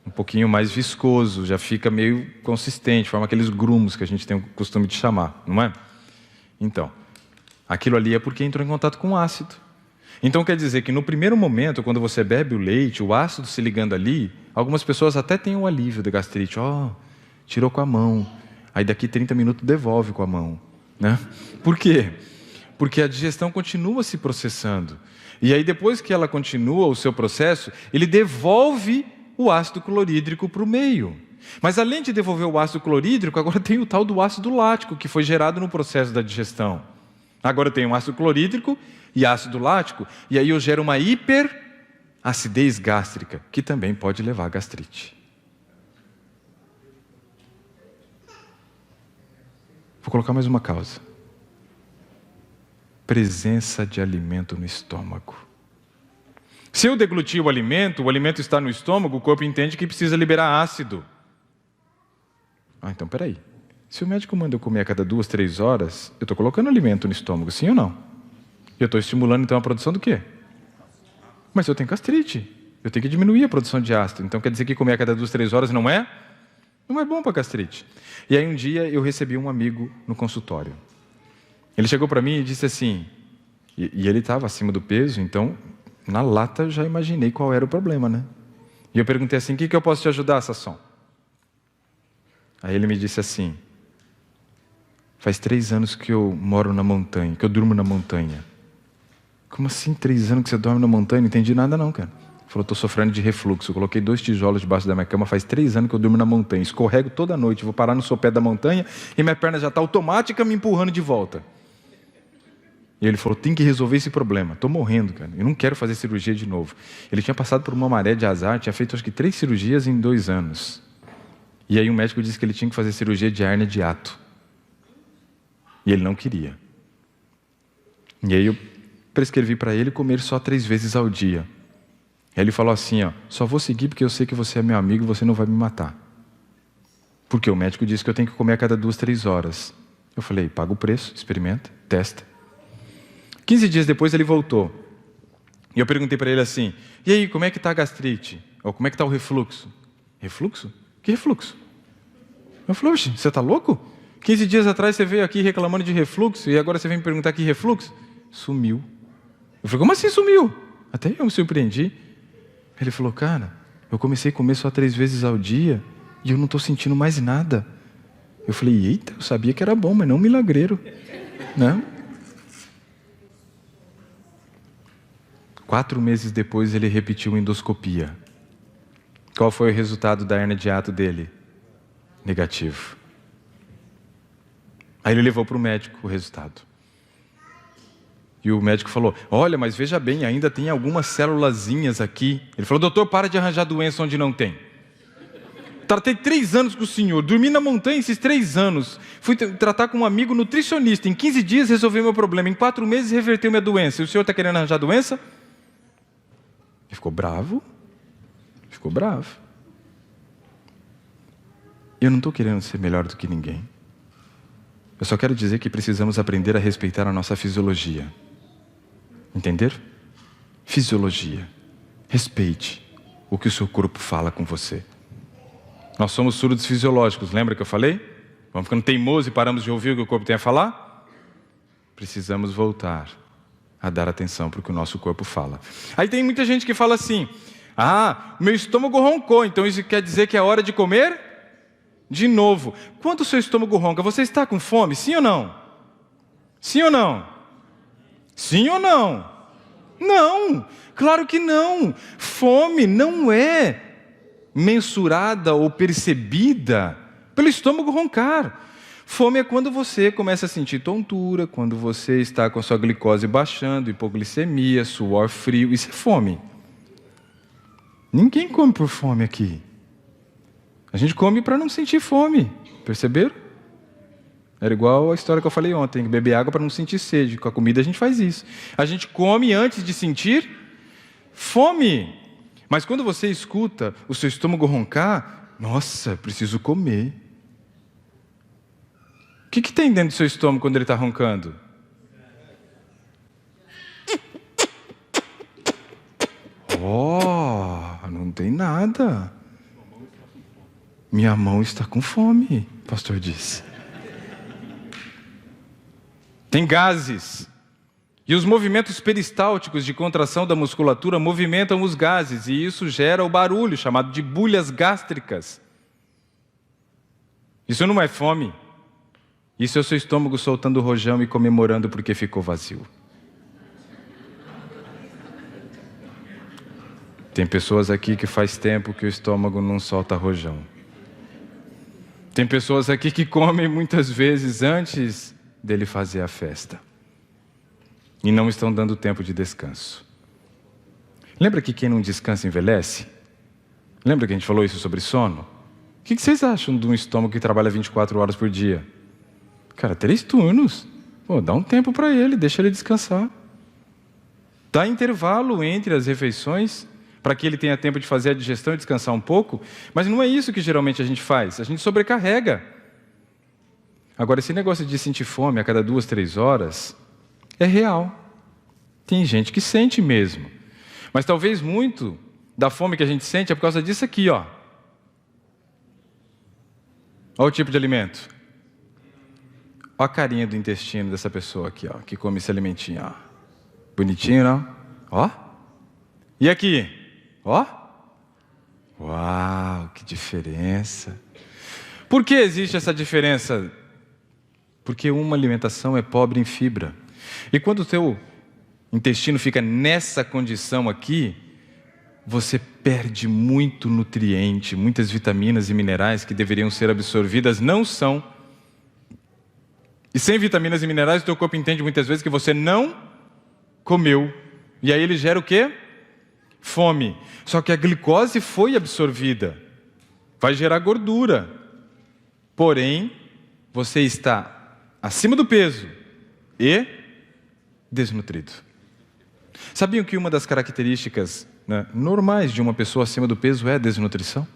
Um pouquinho mais viscoso, já fica meio consistente, forma aqueles grumos que a gente tem o costume de chamar, não é? Então, aquilo ali é porque entrou em contato com o ácido. Então quer dizer que no primeiro momento, quando você bebe o leite, o ácido se ligando ali, algumas pessoas até têm um alívio da gastrite. Tirou com a mão, aí daqui 30 minutos devolve com a mão, né? Por quê? Porque a digestão continua se processando. E aí depois que ela continua o seu processo, ele devolve o ácido clorídrico para o meio. Mas além de devolver o ácido clorídrico, agora tem o tal do ácido lático, que foi gerado no processo da digestão. Agora eu tenho um ácido clorídrico e ácido lático, e aí eu gero uma hiperacidez gástrica, que também pode levar a gastrite. colocar mais uma causa. Presença de alimento no estômago. Se eu deglutir o alimento está no estômago, o corpo entende que precisa liberar ácido. Então peraí. Se o médico manda eu comer a cada 2, 3 horas, eu estou colocando alimento no estômago, sim ou não? Eu estou estimulando então a produção do quê? Mas eu tenho gastrite. Eu tenho que diminuir a produção de ácido. Então quer dizer que comer a cada 2, 3 horas não é bom para gastrite. E aí um dia eu recebi um amigo no consultório. Ele chegou para mim e disse assim, e ele estava acima do peso, então na lata eu já imaginei qual era o problema, né? E eu perguntei assim, o que eu posso te ajudar, Sasson? Aí ele me disse assim, faz 3 anos que eu moro na montanha, que eu durmo na montanha. Como assim 3 anos que você dorme na montanha? Não entendi nada não, cara. Ele falou, estou sofrendo de refluxo, eu coloquei 2 tijolos debaixo da minha cama, faz 3 anos que eu durmo na montanha, escorrego toda noite, vou parar no sopé da montanha e minha perna já está automática me empurrando de volta. E ele falou, tem que resolver esse problema, estou morrendo, cara, eu não quero fazer cirurgia de novo. Ele tinha passado por uma maré de azar, tinha feito acho que 3 cirurgias em 2 anos. E aí o médico disse que ele tinha que fazer cirurgia de hérnia de hiato. E ele não queria. E aí eu prescrevi para ele comer só 3 vezes ao dia. E aí ele falou assim, só vou seguir porque eu sei que você é meu amigo e você não vai me matar. Porque o médico disse que eu tenho que comer a cada 2, 3 horas. Eu falei, paga o preço, experimenta, testa. 15 dias depois ele voltou. E eu perguntei para ele assim, e aí, como é que está a gastrite? Ou como é que está o refluxo? Refluxo? Que refluxo? Eu falei, oxe, você está louco? 15 dias atrás você veio aqui reclamando de refluxo e agora você vem me perguntar que refluxo? Sumiu. Eu falei, como assim sumiu? Até eu me surpreendi. Ele falou, cara, eu comecei a comer só 3 vezes ao dia e eu não estou sentindo mais nada. Eu falei, eita, eu sabia que era bom, mas não milagreiro. Né? 4 meses depois ele repetiu a endoscopia. Qual foi o resultado da hérnia de hiato dele? Negativo. Aí ele levou para o médico o resultado. E o médico falou, olha, mas veja bem, ainda tem algumas célulazinhas aqui. Ele falou, doutor, para de arranjar doença onde não tem. Tratei 3 anos com o senhor, dormi na montanha esses 3 anos. Fui tratar com um amigo nutricionista. Em 15 dias resolveu meu problema. Em 4 meses reverteu minha doença. E o senhor está querendo arranjar doença? Ele ficou bravo. Ficou bravo. Eu não estou querendo ser melhor do que ninguém. Eu só quero dizer que precisamos aprender a respeitar a nossa fisiologia. Entender? Fisiologia. Respeite o que o seu corpo fala com você. Nós somos surdos fisiológicos, lembra que eu falei? Vamos ficando teimosos e paramos de ouvir o que o corpo tem a falar? Precisamos voltar a dar atenção para o que o nosso corpo fala. Aí tem muita gente que fala assim, meu estômago roncou, então isso quer dizer que é hora de comer? De novo. Quando o seu estômago ronca, você está com fome? Sim ou não? Sim ou não? Sim ou não? Não, claro que não. Fome não é mensurada ou percebida pelo estômago roncar. Fome é quando você começa a sentir tontura, quando você está com a sua glicose baixando, hipoglicemia, suor frio, isso é fome. Ninguém come por fome aqui. A gente come para não sentir fome, perceberam? Era igual a história que eu falei ontem, beber água para não sentir sede. Com a comida a gente faz isso. A gente come antes de sentir fome. Mas quando você escuta o seu estômago roncar, nossa, preciso comer. O que tem dentro do seu estômago quando ele está roncando? Não tem nada. Minha mão está com fome, o pastor disse. Tem gases. E os movimentos peristálticos de contração da musculatura movimentam os gases, e isso gera o barulho, chamado de bulhas gástricas. Isso não é fome. Isso é o seu estômago soltando rojão e comemorando porque ficou vazio. Tem pessoas aqui que faz tempo que o estômago não solta rojão. Tem pessoas aqui que comem muitas vezes antes dele fazer a festa. E não estão dando tempo de descanso. Lembra que quem não descansa envelhece? Lembra que a gente falou isso sobre sono? O que vocês acham de um estômago que trabalha 24 horas por dia? Cara, 3 turnos. Pô, dá um tempo para ele, deixa ele descansar. Dá intervalo entre as refeições, para que ele tenha tempo de fazer a digestão e descansar um pouco. Mas não é isso que geralmente a gente faz. A gente sobrecarrega. Agora, esse negócio de sentir fome a cada 2, 3 horas é real. Tem gente que sente mesmo. Mas talvez muito da fome que a gente sente é por causa disso aqui, ó. Olha o tipo de alimento. Olha a carinha do intestino dessa pessoa aqui, ó, que come esse alimentinho, ó. Bonitinho, não? Ó. E aqui? Ó. Uau, que diferença. Por que existe essa diferença? Porque uma alimentação é pobre em fibra. E quando o teu intestino fica nessa condição aqui, você perde muito nutriente, muitas vitaminas e minerais que deveriam ser absorvidas, não são. E sem vitaminas e minerais, o teu corpo entende muitas vezes que você não comeu. E aí ele gera o quê? Fome. Só que a glicose foi absorvida. Vai gerar gordura. Porém, você está acima do peso e desnutrido. Sabiam que uma das características, né, normais de uma pessoa acima do peso é a desnutrição?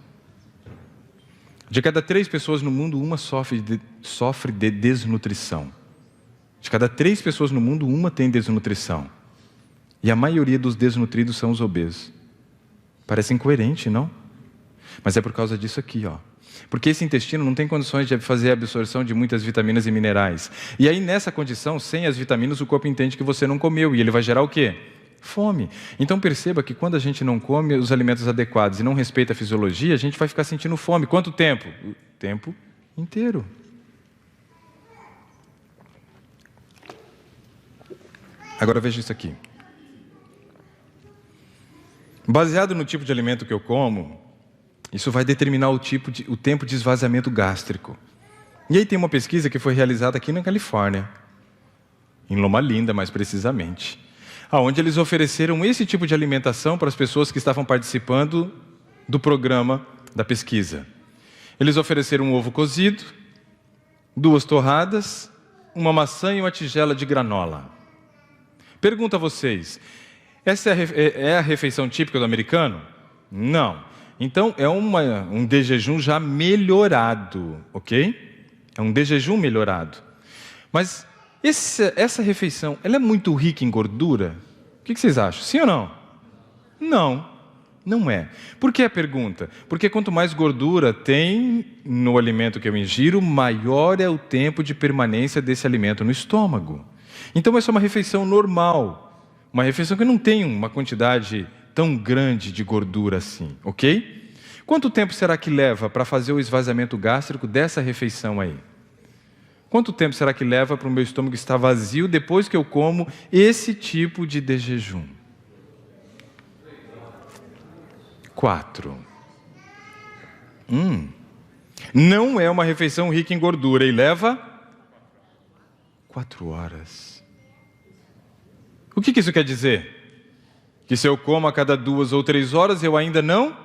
De cada 3 pessoas no mundo, uma sofre de desnutrição. De cada 3 pessoas no mundo, uma tem desnutrição. E a maioria dos desnutridos são os obesos. Parece incoerente, não? Mas é por causa disso aqui, ó. Porque esse intestino não tem condições de fazer a absorção de muitas vitaminas e minerais. E aí, nessa condição, sem as vitaminas, o corpo entende que você não comeu. E ele vai gerar o quê? Fome. Então perceba que quando a gente não come os alimentos adequados e não respeita a fisiologia, a gente vai ficar sentindo fome. Quanto tempo? O tempo inteiro. Agora veja isso aqui. Baseado no tipo de alimento que eu como, isso vai determinar o tempo de esvaziamento gástrico. E aí tem uma pesquisa que foi realizada aqui na Califórnia, em Loma Linda, mais precisamente, onde eles ofereceram esse tipo de alimentação para as pessoas que estavam participando do programa da pesquisa. Eles ofereceram um ovo cozido, 2 torradas, uma maçã e uma tigela de granola. Pergunto a vocês, essa é a refeição típica do americano? Não. Então, é um de jejum já melhorado, ok? É um de jejum melhorado. Mas essa refeição, ela é muito rica em gordura? O que vocês acham? Sim ou não? Não, não é. Por que a pergunta? Porque quanto mais gordura tem no alimento que eu ingiro, maior é o tempo de permanência desse alimento no estômago. Então, essa é uma refeição normal. Uma refeição que não tem uma quantidade tão grande de gordura assim, ok? Quanto tempo será que leva para fazer o esvaziamento gástrico dessa refeição aí? Quanto tempo será que leva para o meu estômago estar vazio depois que eu como esse tipo de jejum? 4. Não é uma refeição rica em gordura e leva 4 horas. O que isso quer dizer? Que se eu como a cada 2 ou 3 horas, eu ainda não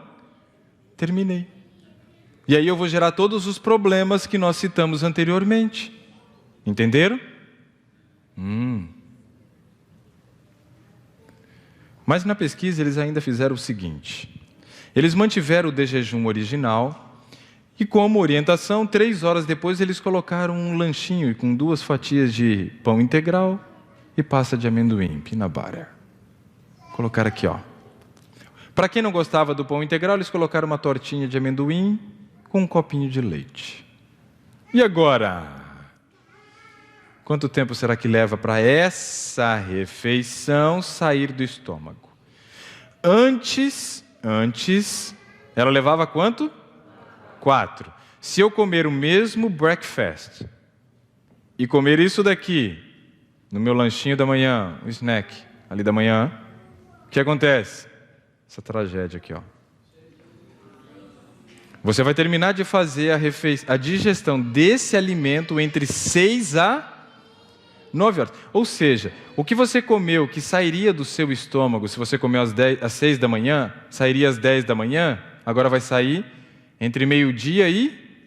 terminei. E aí eu vou gerar todos os problemas que nós citamos anteriormente. Entenderam? Mas na pesquisa eles ainda fizeram o seguinte. Eles mantiveram o de jejum original e, como orientação, 3 horas depois eles colocaram um lanchinho com 2 fatias de pão integral e pasta de amendoim, peanut butter. Colocaram aqui, ó. Para quem não gostava do pão integral, eles colocaram uma tortinha de amendoim com um copinho de leite. E agora? Quanto tempo será que leva para essa refeição sair do estômago? Antes, ela levava quanto? 4. Se eu comer o mesmo breakfast e comer isso daqui no meu lanchinho da manhã, um snack ali da manhã, o que acontece? Essa tragédia aqui, ó. Você vai terminar de fazer a digestão desse alimento entre 6 a 9 horas. Ou seja, o que você comeu que sairia do seu estômago, se você comeu às 6 da manhã, sairia às 10 da manhã, agora vai sair entre meio-dia e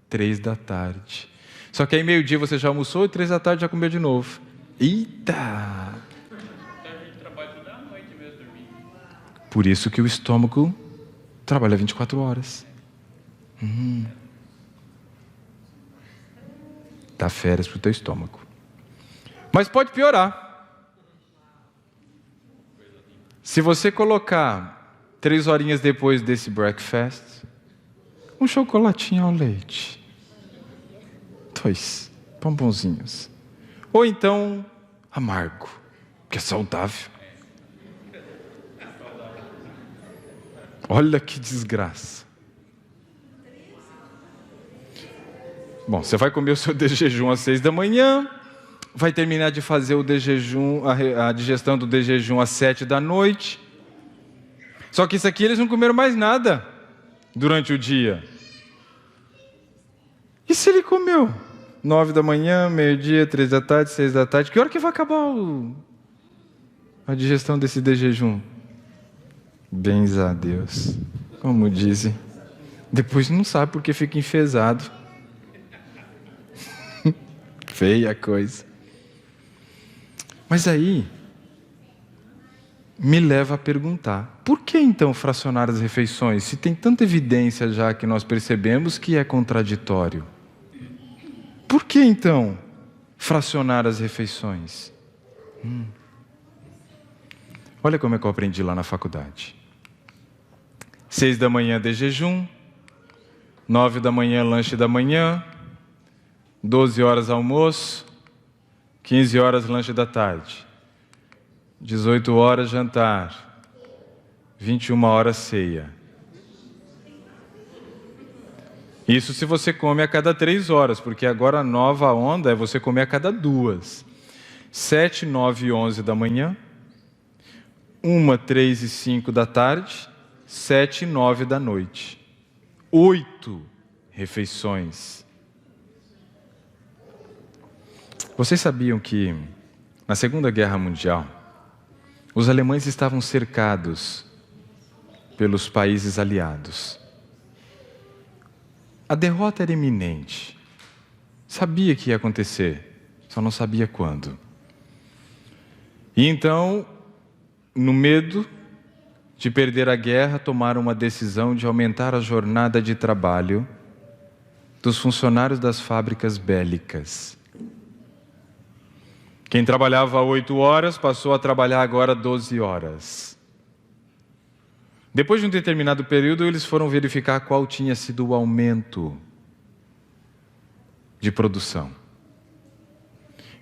3 da tarde. Só que aí meio-dia você já almoçou e 3 da tarde já comeu de novo. Eita! Por isso que o estômago trabalha 24 horas. Dá férias para o teu estômago. Mas pode piorar. Se você colocar 3 horinhas depois desse breakfast, um chocolatinho ao leite, 2 bombonzinhos, ou então amargo, que é saudável. Olha que desgraça. Bom, você vai comer o seu de jejum às 6 da manhã, vai terminar de fazer o de jejum, a digestão do de jejum às 7 da noite. Só que isso aqui eles não comeram mais nada durante o dia. E se ele comeu 9 da manhã, meio-dia, 3 da tarde, 6 da tarde, que hora que vai acabar a digestão desse de jejum? Bens a Deus, como dizem. Depois não sabe porque fica enfesado. Feia coisa. Mas aí me leva a perguntar: por que então fracionar as refeições, se tem tanta evidência já que nós percebemos que é contraditório? Por que então fracionar as refeições? Olha como é que eu aprendi lá na faculdade. 6 da manhã de jejum, 9 da manhã lanche da manhã, 12 horas almoço, 15 horas lanche da tarde, 18 horas jantar, 21 horas ceia. Isso se você come a cada 3 horas, porque agora a nova onda é você comer a cada 2. 7, 9 e 11 da manhã, 1, 3 e 5 da tarde, 7 e 9 da noite. 8 refeições. Vocês sabiam que, na Segunda Guerra Mundial, os alemães estavam cercados pelos países aliados. A derrota era iminente. Sabia que ia acontecer, só não sabia quando. E então, no medo de perder a guerra, tomaram uma decisão de aumentar a jornada de trabalho dos funcionários das fábricas bélicas. Quem trabalhava 8 horas passou a trabalhar agora 12 horas. Depois de um determinado período, eles foram verificar qual tinha sido o aumento de produção.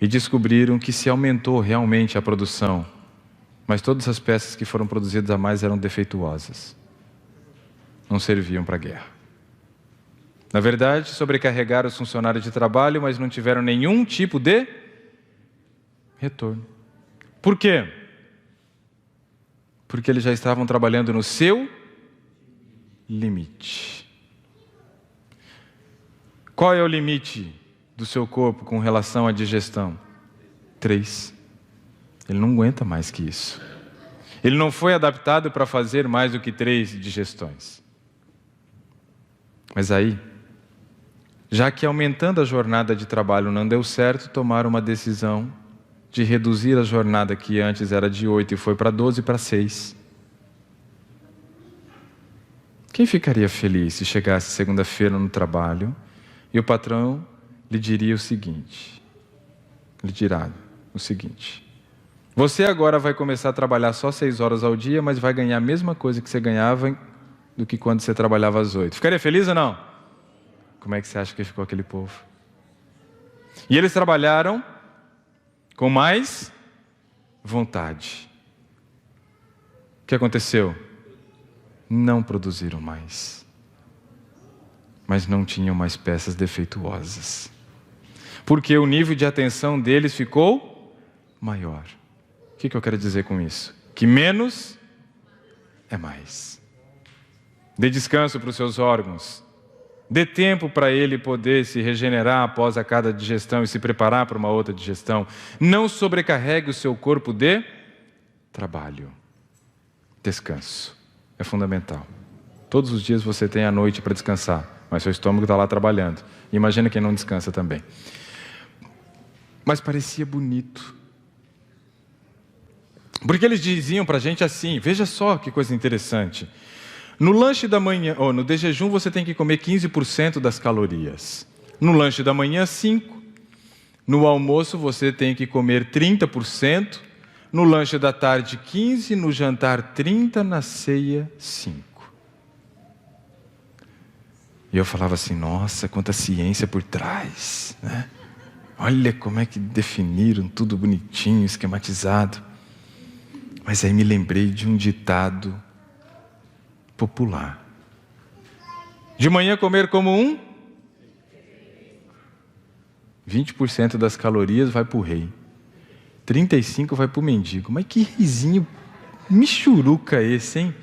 E descobriram que se aumentou realmente a produção, mas todas as peças que foram produzidas a mais eram defeituosas. Não serviam para a guerra. Na verdade, sobrecarregaram os funcionários de trabalho, mas não tiveram nenhum tipo de retorno. Por quê? Porque eles já estavam trabalhando no seu limite. Qual é o limite do seu corpo com relação à digestão? 3. Ele não aguenta mais que isso. Ele não foi adaptado para fazer mais do que 3 digestões. Mas aí, já que aumentando a jornada de trabalho não deu certo, tomaram uma decisão de reduzir a jornada que antes era de 8 e foi para 12 para 6. Quem ficaria feliz se chegasse segunda-feira no trabalho e o patrão lhe diria o seguinte? Lhe dirá o seguinte: você agora vai começar a trabalhar só 6 horas ao dia, mas vai ganhar a mesma coisa que você ganhava do que quando você trabalhava às 8. Ficaria feliz ou não? Como é que você acha que ficou aquele povo? E eles trabalharam com mais vontade. O que aconteceu? Não produziram mais. Mas não tinham mais peças defeituosas. Porque o nível de atenção deles ficou maior. O que eu quero dizer com isso? Que menos é mais. Dê descanso para os seus órgãos. Dê tempo para ele poder se regenerar após a cada digestão e se preparar para uma outra digestão. Não sobrecarregue o seu corpo de trabalho. Descanso é fundamental. Todos os dias você tem a noite para descansar, mas seu estômago está lá trabalhando. Imagina quem não descansa também. Mas parecia bonito. Porque eles diziam para a gente assim, veja só que coisa interessante. No lanche da manhã, ou no de jejum, você tem que comer 15% das calorias. No lanche da manhã, 5%. No almoço, você tem que comer 30%. No lanche da tarde, 15%. No jantar, 30%. Na ceia, 5%. E eu falava assim, nossa, quanta ciência por trás, né? Olha como é que definiram tudo bonitinho, esquematizado. Mas aí me lembrei de um ditado popular. De manhã comer como 20% das calorias vai para o rei. 35% vai para o mendigo. Mas que risinho michuruca esse, hein?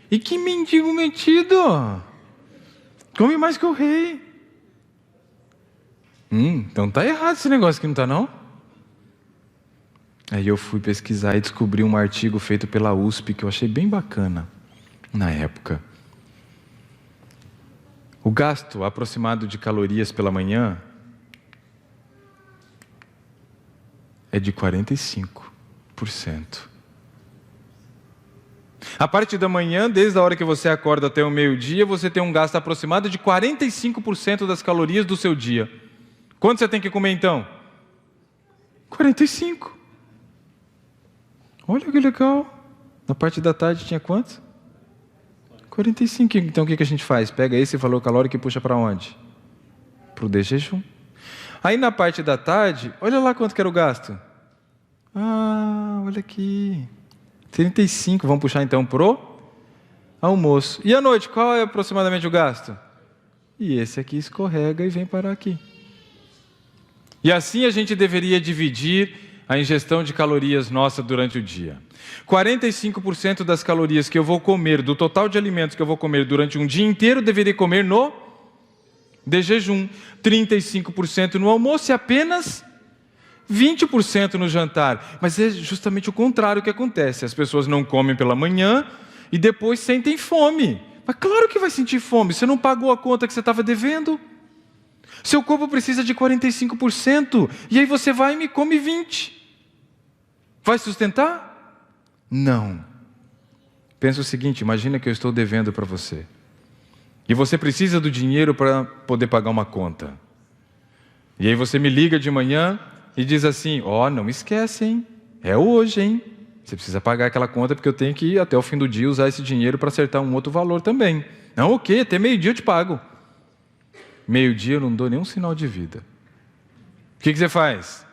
E que mendigo metido! Come mais que o rei. Então tá errado esse negócio aqui, não tá não? Aí eu fui pesquisar e descobri um artigo feito pela USP que eu achei bem bacana na época. O gasto aproximado de calorias pela manhã é de 45%. A parte da manhã, desde a hora que você acorda até o meio-dia, você tem um gasto aproximado de 45% das calorias do seu dia. Quanto você tem que comer então? 45%. Olha que legal. Na parte da tarde tinha quanto? 45%. Então o que a gente faz? Pega esse valor calórico e puxa para onde? Para o de jejum. Aí na parte da tarde, olha lá quanto que era o gasto. Olha aqui. 35%. Vamos puxar então pro almoço. E à noite, qual é aproximadamente o gasto? E esse aqui escorrega e vem parar aqui. E assim a gente deveria dividir a ingestão de calorias nossa durante o dia. 45% das calorias que eu vou comer, do total de alimentos que eu vou comer durante um dia inteiro, deveria comer no de jejum. 35% no almoço e apenas 20% no jantar. Mas é justamente o contrário que acontece. As pessoas não comem pela manhã e depois sentem fome. Mas claro que vai sentir fome. Você não pagou a conta que você estava devendo. Seu corpo precisa de 45%. E aí você vai e me come 20%. Vai sustentar? Não. Pensa o seguinte, imagina que eu estou devendo para você. E você precisa do dinheiro para poder pagar uma conta. E aí você me liga de manhã e diz assim, não esquece, hein? É hoje, hein? Você precisa pagar aquela conta porque eu tenho que ir até o fim do dia usar esse dinheiro para acertar um outro valor também. Não, ok, até meio-dia eu te pago. Meio-dia eu não dou nenhum sinal de vida. O que você faz?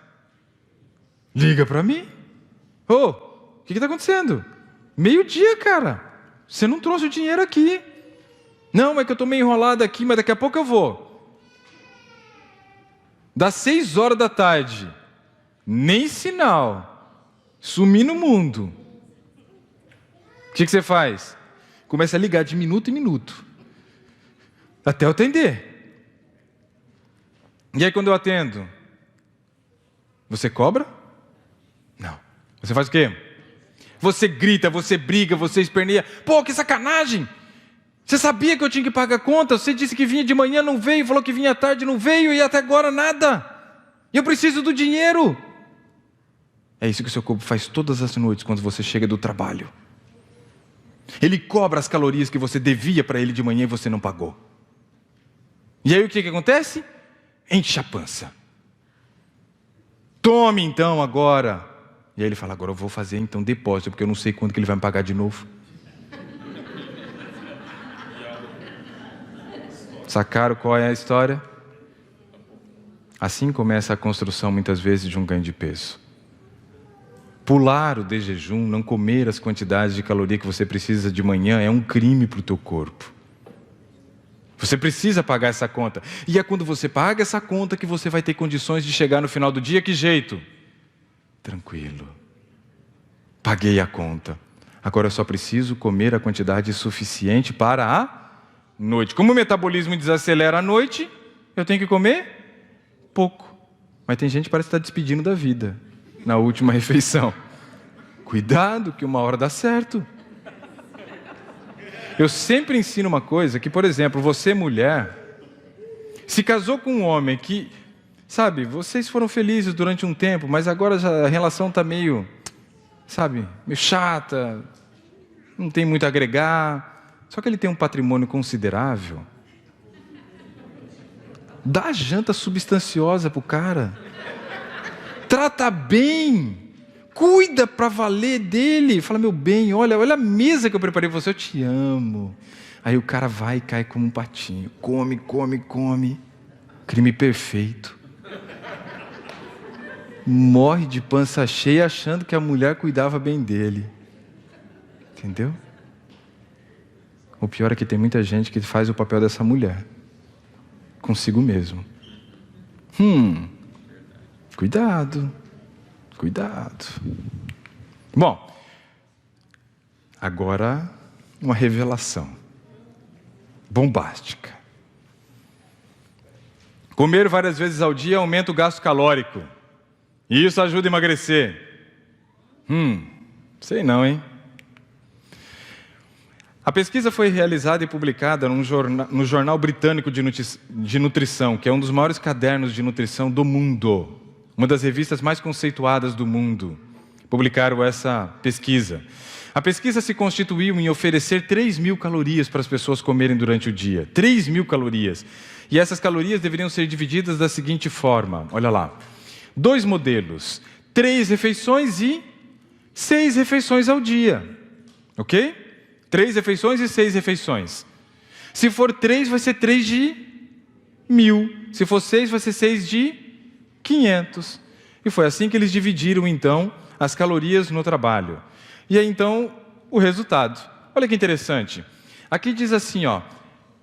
Liga para mim. O que está acontecendo? Meio-dia, cara. Você não trouxe o dinheiro aqui. Não, é que eu estou meio enrolado aqui, mas daqui a pouco eu vou. Das 6 horas da tarde, nem sinal. Sumi no mundo. O que você faz? Começa a ligar de minuto em minuto. Até eu atender. E aí quando eu atendo, você cobra? Não. Você faz o quê? Você grita, você briga, você esperneia. Pô, que sacanagem! Você sabia que eu tinha que pagar a conta? Você disse que vinha de manhã, não veio. Falou que vinha à tarde, não veio. E até agora nada. Eu preciso do dinheiro. É isso que o seu corpo faz todas as noites quando você chega do trabalho. Ele cobra as calorias que você devia para ele de manhã e você não pagou. E aí o que acontece? Enche a pança. Tome então agora. E aí ele fala, agora eu vou fazer então depósito, porque eu não sei quando que ele vai me pagar de novo. Sacaram qual é a história? Assim começa a construção muitas vezes de um ganho de peso. Pular o de jejum, não comer as quantidades de caloria que você precisa de manhã é um crime para o teu corpo. Você precisa pagar essa conta. E é quando você paga essa conta que você vai ter condições de chegar no final do dia. Que jeito? Tranquilo. Paguei a conta. Agora eu só preciso comer a quantidade suficiente para a noite. Como o metabolismo desacelera à noite, eu tenho que comer pouco. Mas tem gente que parece estar despedindo da vida na última refeição. Cuidado que uma hora dá certo. Eu sempre ensino uma coisa que, por exemplo, você mulher, se casou com um homem que, sabe, vocês foram felizes durante um tempo, mas agora já a relação está meio, sabe, meio chata, não tem muito a agregar, só que ele tem um patrimônio considerável. Dá janta substanciosa pro cara. Trata bem. Cuida para valer dele. Fala, meu bem, olha a mesa que eu preparei para você, eu te amo. Aí o cara vai e cai como um patinho. Come, come, come. Crime perfeito. Morre de pança cheia achando que a mulher cuidava bem dele. Entendeu? O pior é que tem muita gente que faz o papel dessa mulher. Consigo mesmo. Cuidado. Cuidado. Bom, agora uma revelação bombástica. Comer várias vezes ao dia aumenta o gasto calórico. E isso ajuda a emagrecer. Sei não, hein? A pesquisa foi realizada e publicada no Jornal Britânico de Nutrição, que é um dos maiores cadernos de nutrição do mundo. Uma das revistas mais conceituadas do mundo. Publicaram essa pesquisa. A pesquisa se constituiu em oferecer 3.000 calorias para as pessoas comerem durante o dia. 3.000 calorias. E essas calorias deveriam ser divididas da seguinte forma. Olha lá. 2 modelos. 3 refeições e 6 refeições ao dia. Ok? 3 refeições e 6 refeições. Se for 3, vai ser 3 de 1.000. Se for 6, vai ser 6 de 500. E foi assim que eles dividiram, então, as calorias no trabalho. E aí, então, o resultado. Olha que interessante. Aqui diz assim, ó.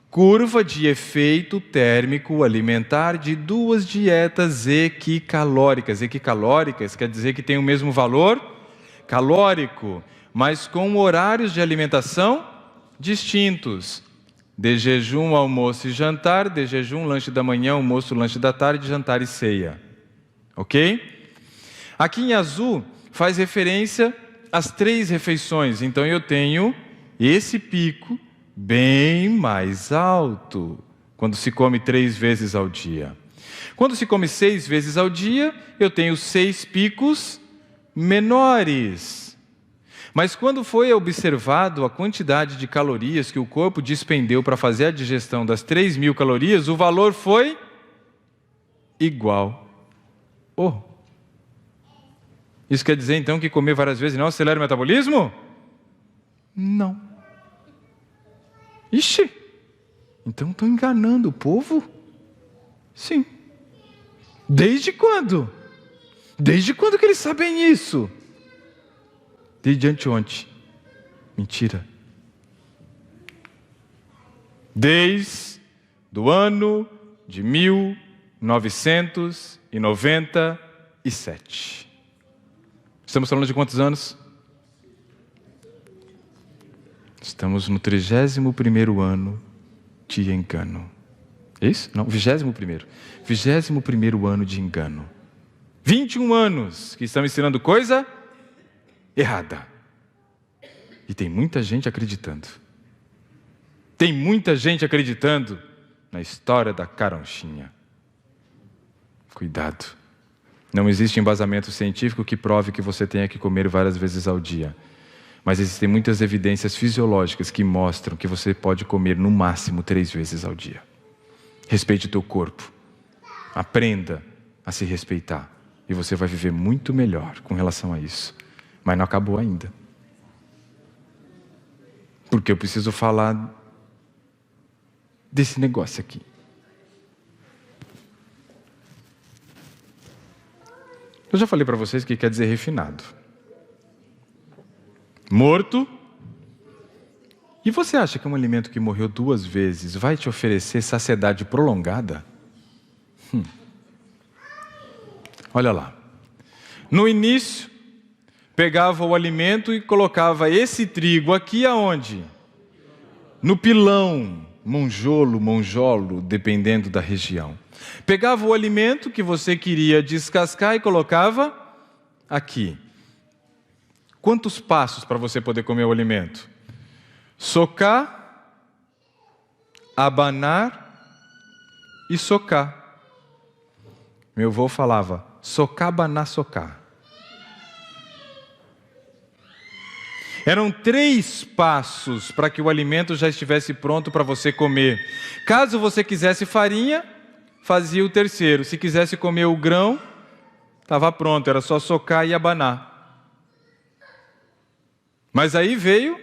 Curva de efeito térmico alimentar de 2 dietas equicalóricas. Equicalóricas quer dizer que tem o mesmo valor calórico, mas com horários de alimentação distintos. De jejum, almoço e jantar, de jejum, lanche da manhã, almoço, lanche da tarde, jantar e ceia. Ok? Aqui em azul faz referência às 3 refeições. Então eu tenho esse pico bem mais alto quando se come 3 vezes ao dia. Quando se come 6 vezes ao dia, eu tenho 6 picos menores. Mas quando foi observado a quantidade de calorias que o corpo despendeu para fazer a digestão das 3.000 calorias, o valor foi igual. Isso quer dizer então que comer várias vezes não acelera o metabolismo? Não. Ixi, então estão enganando o povo? Sim. Desde quando? Desde quando que eles sabem isso? Desde anteontem. Mentira. Desde o ano de 1997. Estamos falando de quantos anos? Estamos no 31º ano de engano. É isso? Não, 21º. 21º ano de engano. 21 anos que estão ensinando coisa errada. E tem muita gente acreditando. Tem muita gente acreditando na história da caronchinha. Cuidado. Não existe embasamento científico que prove que você tenha que comer várias vezes ao dia. Mas existem muitas evidências fisiológicas que mostram que você pode comer no máximo 3 vezes ao dia. Respeite o teu corpo. Aprenda a se respeitar. E você vai viver muito melhor com relação a isso. Mas não acabou ainda. Porque eu preciso falar desse negócio aqui. Eu já falei para vocês que quer dizer refinado. Morto. E você acha que um alimento que morreu 2 vezes vai te oferecer saciedade prolongada? Olha lá. No início, pegava o alimento e colocava esse trigo aqui aonde? No pilão, monjolo, dependendo da região. Pegava o alimento que você queria descascar e colocava aqui. Quantos passos para você poder comer o alimento? Socar, abanar e socar. Meu avô falava, socar, abanar, socar. Eram 3 passos para que o alimento já estivesse pronto para você comer. Caso você quisesse farinha, fazia o 3º. Se quisesse comer o grão, estava pronto, era só socar e abanar. Mas aí veio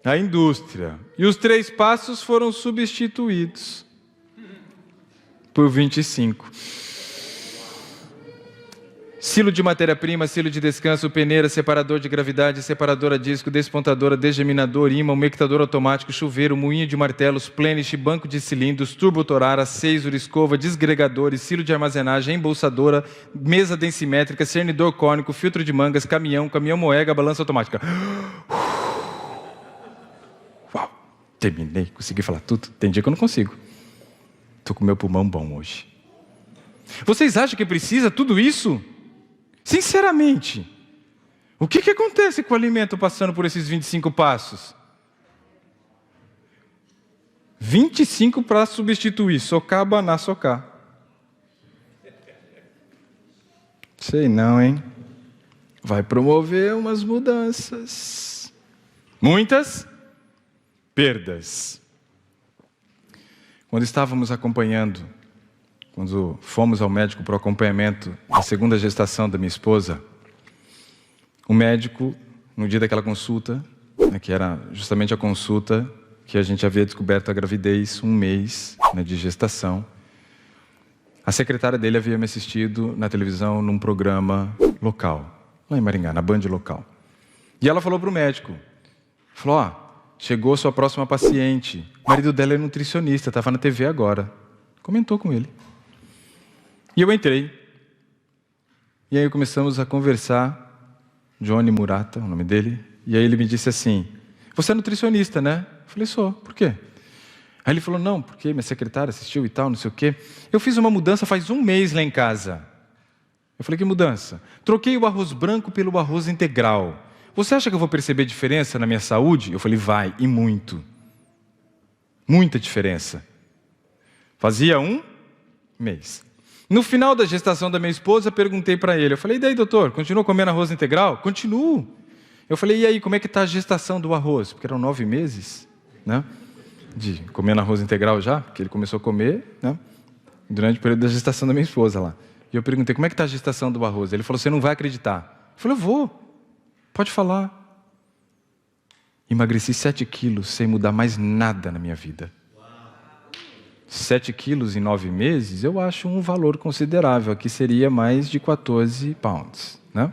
a indústria. E os 3 passos foram substituídos por 25. Silo de matéria-prima, silo de descanso, peneira, separador de gravidade, separador a disco, despontadora, desgeminador, ímã, umectador automático, chuveiro, moinho de martelos, plenish, banco de cilindros, turbotorar, aceisor, escova, desgregadores, silo de armazenagem, embolsadora, mesa densimétrica, cernidor cônico, filtro de mangas, caminhão moega, balança automática. Uau, terminei, consegui falar tudo. Tem dia que eu não consigo. Estou com meu pulmão bom hoje. Vocês acham que precisa tudo isso? Sinceramente, o que acontece com o alimento passando por esses 25 passos? 25 para substituir, socar, abanar, socar. Sei não, hein? Vai promover umas mudanças. Muitas perdas. Quando estávamos acompanhando, quando fomos ao médico para o acompanhamento da 2ª gestação da minha esposa, o médico, no dia daquela consulta, que era justamente a consulta que a gente havia descoberto a gravidez, 1 mês de gestação, a secretária dele havia me assistido na televisão num programa local, lá em Maringá, na Band local. E ela falou para o médico, falou, chegou sua próxima paciente, o marido dela é nutricionista, estava na TV agora, comentou com ele. E eu entrei. E aí começamos a conversar. Johnny Murata, o nome dele. E aí ele me disse assim, você é nutricionista, né? Eu falei, sou. Por quê? Aí ele falou, não, porque minha secretária assistiu e tal, não sei o quê. Eu fiz uma mudança faz 1 mês lá em casa. Eu falei, que mudança? Troquei o arroz branco pelo arroz integral. Você acha que eu vou perceber diferença na minha saúde? Eu falei, vai, e muito. Muita diferença. Fazia 1 mês. No final da gestação da minha esposa, perguntei para ele, eu falei, e daí, doutor, continua comendo arroz integral? Continuo. Eu falei, e aí, como é que está a gestação do arroz? Porque eram 9 meses, né, de comendo arroz integral já, porque ele começou a comer, né, durante o período da gestação da minha esposa lá. E eu perguntei, como é que está a gestação do arroz? Ele falou, você não vai acreditar. Eu falei, eu vou, pode falar. Emagreci 7 quilos sem mudar mais nada na minha vida. 7 quilos em 9 meses, eu acho um valor considerável. Aqui seria mais de 14 pounds, né?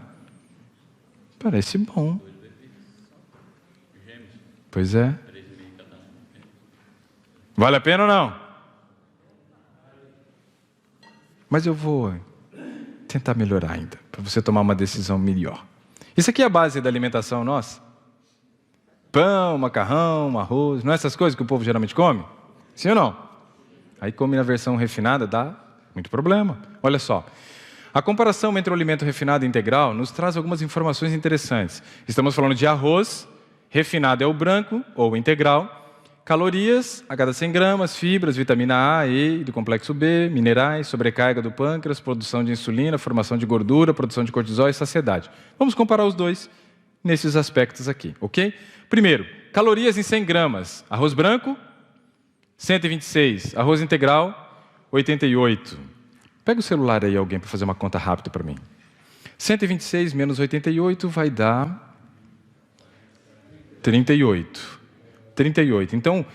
Parece bom. Pois é. Vale a pena ou não? Mas eu vou tentar melhorar ainda, para você tomar uma decisão melhor. Isso aqui é a base da alimentação nossa. Pão, macarrão, arroz, não é essas coisas que o povo geralmente come? Sim ou não? Aí come na versão refinada, dá muito problema. Olha só, a comparação entre o alimento refinado e integral nos traz algumas informações interessantes. Estamos falando de arroz, refinado é o branco ou integral, calorias a cada 100 gramas, fibras, vitamina A, E, do complexo B, minerais, sobrecarga do pâncreas, produção de insulina, formação de gordura, produção de cortisol e saciedade. Vamos comparar os dois nesses aspectos aqui, ok? Primeiro, calorias em 100 gramas, arroz branco, 126, arroz integral, 88. Pega o celular aí, alguém, para fazer uma conta rápida para mim. 126 menos 88 vai dar 38. 38. Então,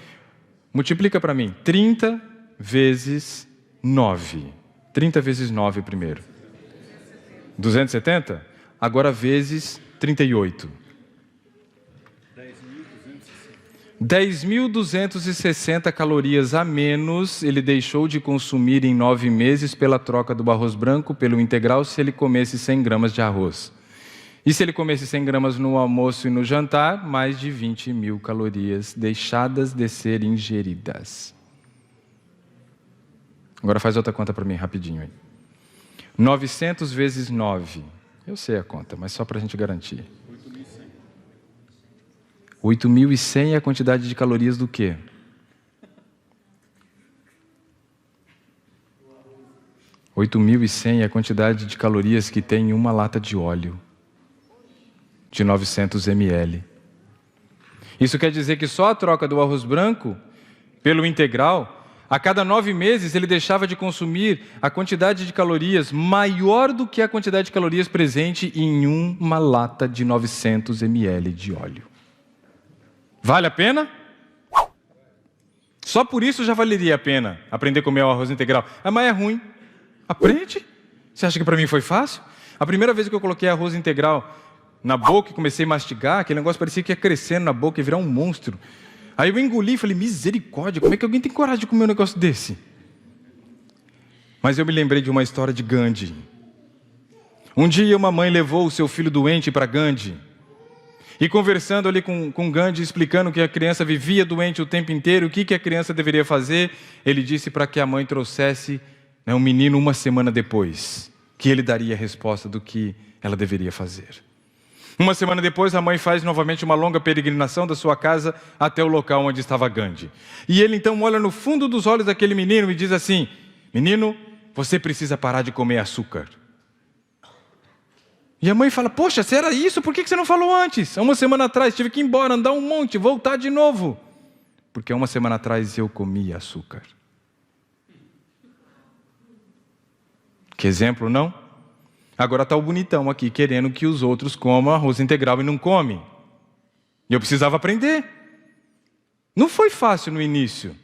multiplica para mim. 30 vezes 9. 30 vezes 9 primeiro. 270? Agora vezes 38. 10.260 calorias a menos ele deixou de consumir em 9 meses pela troca do arroz branco pelo integral se ele comesse 100 gramas de arroz. E se ele comesse 100 gramas no almoço e no jantar, mais de 20.000 calorias deixadas de ser ingeridas. Agora faz outra conta para mim, rapidinho aí. 900 vezes 9. Eu sei a conta, mas só para a gente garantir. 8.100 é a quantidade de calorias do quê? 8.100 é a quantidade de calorias que tem em uma lata de óleo, de 900 ml. Isso quer dizer que só a troca do arroz branco pelo integral, a cada 9 meses ele deixava de consumir a quantidade de calorias maior do que a quantidade de calorias presente em uma lata de 900 ml de óleo. Vale a pena? Só por isso já valeria a pena aprender a comer o arroz integral. Ah, mas é ruim. Aprende. Você acha que para mim foi fácil? A primeira vez que eu coloquei arroz integral na boca e comecei a mastigar, aquele negócio parecia que ia crescendo na boca e virar um monstro. Aí eu engoli e falei, misericórdia, como é que alguém tem coragem de comer um negócio desse? Mas eu me lembrei de uma história de Gandhi. Um dia uma mãe levou o seu filho doente para Gandhi. E conversando ali com Gandhi, explicando que a criança vivia doente o tempo inteiro, o que a criança deveria fazer, ele disse para que a mãe trouxesse um menino uma semana depois, que ele daria a resposta do que ela deveria fazer. Uma semana depois, a mãe faz novamente uma longa peregrinação da sua casa até o local onde estava Gandhi. E ele então olha no fundo dos olhos daquele menino e diz assim, menino, você precisa parar de comer açúcar. E a mãe fala, poxa, se era isso, por que você não falou antes? Há uma semana atrás, tive que ir embora, andar um monte, voltar de novo. Porque há uma semana atrás eu comia açúcar. Que exemplo, não? Agora está o bonitão aqui, querendo que os outros comam arroz integral e não comem. E eu precisava aprender. Não foi fácil no início,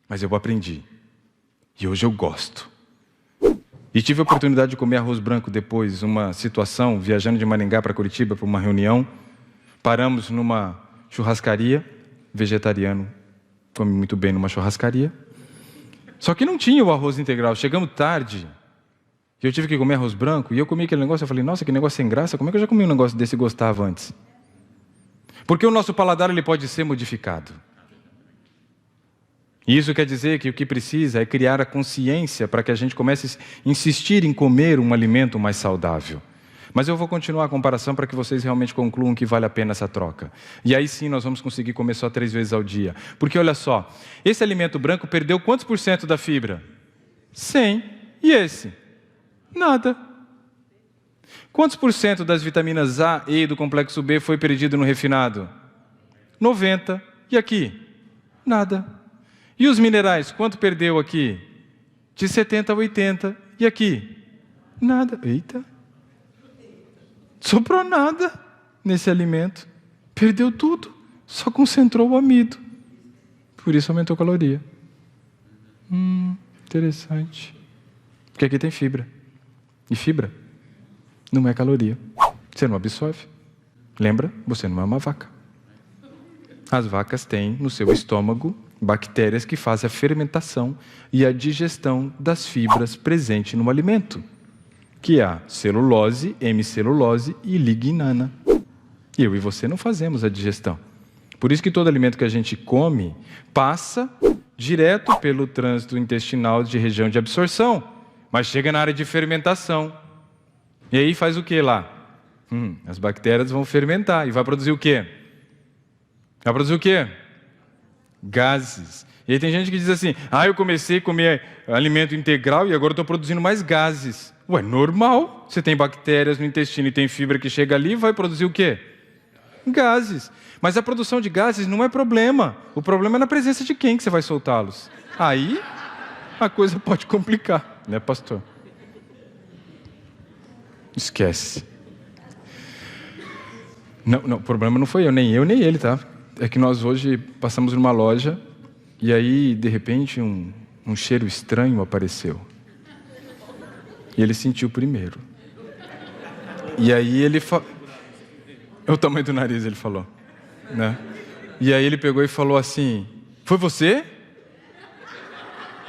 mas eu aprendi. E hoje eu gosto. E tive a oportunidade de comer arroz branco depois, uma situação, viajando de Maringá para Curitiba para uma reunião. Paramos numa churrascaria, vegetariano, come muito bem numa churrascaria. Só que não tinha o arroz integral, chegamos tarde. E eu tive que comer arroz branco, e eu comi aquele negócio, eu falei, nossa, que negócio sem graça, como é que eu já comi um negócio desse e gostava antes? Porque o nosso paladar ele pode ser modificado. E isso quer dizer que o que precisa é criar a consciência para que a gente comece a insistir em comer um alimento mais saudável. Mas eu vou continuar a comparação para que vocês realmente concluam que vale a pena essa troca. E aí sim nós vamos conseguir comer só 3 vezes ao dia. Porque olha só, esse alimento branco perdeu quantos por cento da fibra? 100. E esse? Nada. Quantos por cento das vitaminas A, E do complexo B foi perdido no refinado? 90. E aqui? Nada. E os minerais, quanto perdeu aqui? De 70 a 80. E aqui? Nada. Eita. Sobrou nada nesse alimento. Perdeu tudo. Só concentrou o amido. Por isso aumentou a caloria. Interessante. Porque aqui tem fibra. E fibra não é caloria. Você não absorve. Lembra? Você não é uma vaca. As vacas têm no seu estômago bactérias que fazem a fermentação e a digestão das fibras presentes no alimento, que é a celulose, hemicelulose e lignana. Eu e você não fazemos a digestão. Por isso que todo alimento que a gente come passa direto pelo trânsito intestinal de região de absorção, mas chega na área de fermentação. E aí faz o que lá? As bactérias vão fermentar e vai produzir o quê? Vai produzir o quê? Gases. E aí tem gente que diz assim, eu comecei a comer alimento integral e agora estou produzindo mais gases. Ué, normal. Você tem bactérias no intestino e tem fibra que chega ali e vai produzir o quê? Gases. Mas a produção de gases não é problema. O problema é na presença de quem que você vai soltá-los. Aí a coisa pode complicar, né, pastor? Esquece. Não, o problema não foi eu nem ele, tá? É que nós hoje passamos numa loja e aí, de repente, um cheiro estranho apareceu. E ele sentiu primeiro. E aí ele falou... É o tamanho do nariz, ele falou. Né? E aí ele pegou e falou assim, foi você?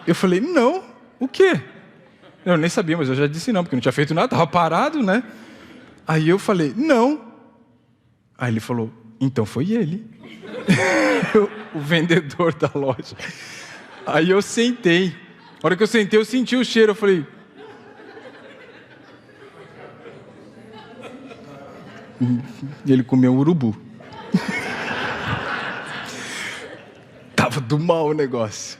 Eu falei, não. O quê? Eu nem sabia, mas eu já disse não, porque não tinha feito nada, estava parado, né? Aí eu falei, não. Aí ele falou, então foi ele. O vendedor da loja. Aí eu sentei. A hora que eu sentei, eu senti o cheiro. Eu falei... E ele comeu um urubu. Tava do mal o negócio.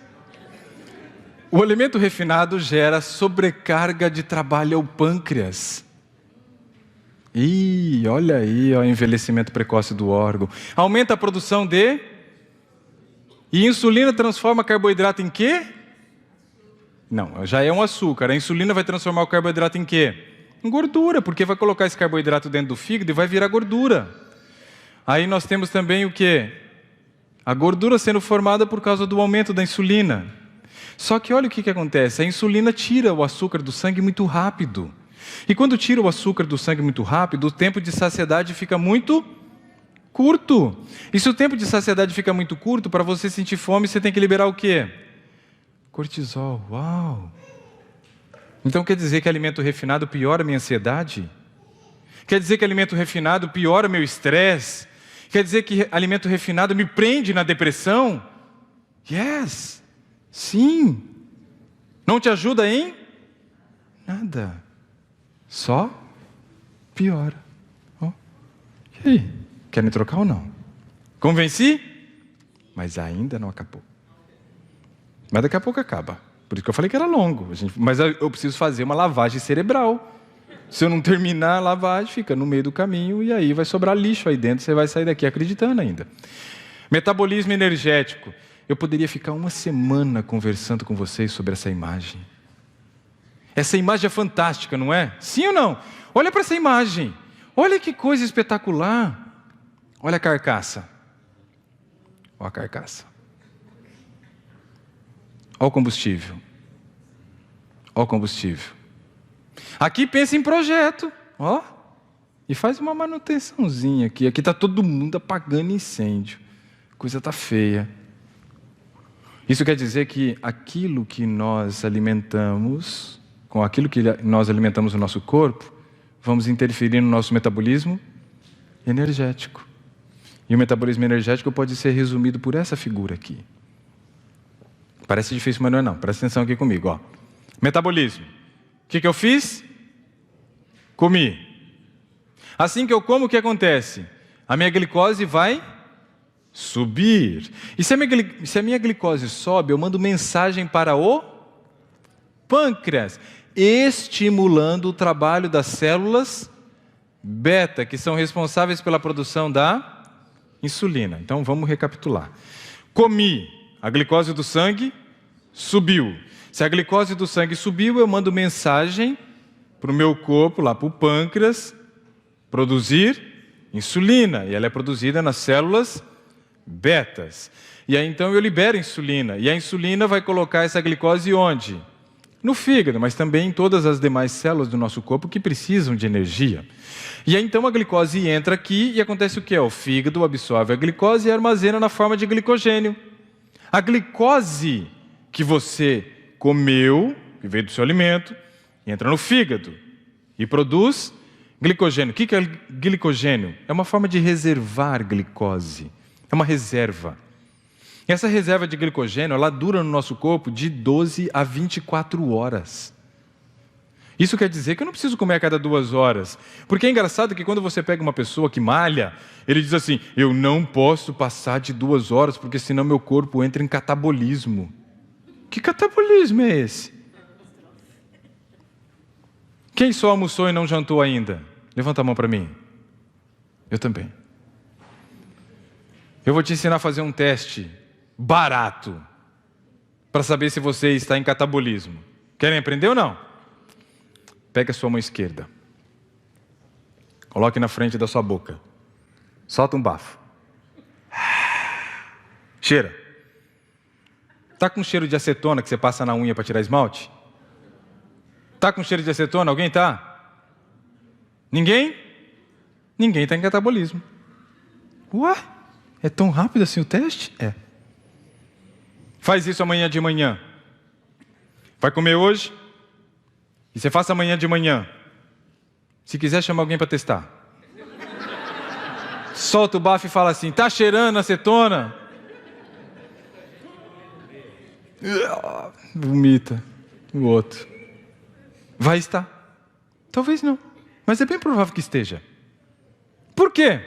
O alimento refinado gera sobrecarga de trabalho ao pâncreas. Ih, olha aí, ó, envelhecimento precoce do órgão. Aumenta a produção de... E insulina transforma carboidrato em quê? Não, já é um açúcar. A insulina vai transformar o carboidrato em quê? Em gordura, porque vai colocar esse carboidrato dentro do fígado e vai virar gordura. Aí nós temos também o quê? A gordura sendo formada por causa do aumento da insulina. Só que olha o que acontece. A insulina tira o açúcar do sangue muito rápido. E quando tira o açúcar do sangue muito rápido, o tempo de saciedade fica muito curto. E se o tempo de saciedade fica muito curto, para você sentir fome, você tem que liberar o quê? Cortisol. Uau! Então quer dizer que alimento refinado piora a minha ansiedade? Quer dizer que alimento refinado piora meu estresse? Quer dizer que alimento refinado me prende na depressão? Yes! Sim! Não te ajuda em nada. Só piora. Oh. E aí? Querem trocar ou não? Convenci? Mas ainda não acabou. Mas daqui a pouco acaba. Por isso que eu falei que era longo. Mas eu preciso fazer uma lavagem cerebral. Se eu não terminar a lavagem, fica no meio do caminho e aí vai sobrar lixo aí dentro. Você vai sair daqui acreditando ainda. Metabolismo energético. Eu poderia ficar uma semana conversando com vocês sobre essa imagem. Essa imagem é fantástica, não é? Sim ou não? Olha para essa imagem. Olha que coisa espetacular. Olha a carcaça. Olha a carcaça. Olha o combustível. Olha o combustível. Aqui pensa em projeto. Ó. E faz uma manutençãozinha aqui. Aqui está todo mundo apagando incêndio. A coisa está feia. Isso quer dizer que aquilo que nós alimentamos, com aquilo que nós alimentamos o nosso corpo, vamos interferir no nosso metabolismo energético. E o metabolismo energético pode ser resumido por essa figura aqui. Parece difícil, mas não é não. Presta atenção aqui comigo. Ó. Metabolismo. O que eu fiz? Comi. Assim que eu como, o que acontece? A minha glicose vai subir. E se a minha glicose sobe, eu mando mensagem para o pâncreas, estimulando o trabalho das células beta, que são responsáveis pela produção da insulina. Então vamos recapitular. Comi, a glicose do sangue subiu. Se a glicose do sangue subiu, eu mando mensagem para o meu corpo, lá para o pâncreas, produzir insulina. E ela é produzida nas células betas. E aí então eu libero insulina. E a insulina vai colocar essa glicose onde? No fígado, mas também em todas as demais células do nosso corpo que precisam de energia. E aí então a glicose entra aqui e acontece o quê? O fígado absorve a glicose e armazena na forma de glicogênio. A glicose que você comeu, que veio do seu alimento, entra no fígado e produz glicogênio. O que é glicogênio? É uma forma de reservar glicose. É uma reserva. E essa reserva de glicogênio, ela dura no nosso corpo de 12 a 24 horas. Isso quer dizer que eu não preciso comer a cada 2 horas. Porque é engraçado que quando você pega uma pessoa que malha, ele diz assim, eu não posso passar de 2 horas, porque senão meu corpo entra em catabolismo. Que catabolismo é esse? Quem só almoçou e não jantou ainda? Levanta a mão para mim. Eu também. Eu vou te ensinar a fazer um teste barato para saber se você está em catabolismo. Querem aprender ou não? Pega a sua mão esquerda. Coloque na frente da sua boca. Solta um bafo. Cheira. Tá com cheiro de acetona que você passa na unha para tirar esmalte? Tá com cheiro de acetona? Alguém tá? Ninguém? Ninguém está em catabolismo. Ué? É tão rápido assim o teste? É. Faz isso amanhã de manhã. Vai comer hoje? E você faça amanhã de manhã. Se quiser, chama alguém para testar. Solta o bafo e fala assim, tá cheirando acetona? Vomita. O outro. Vai estar. Talvez não. Mas é bem provável que esteja. Por quê?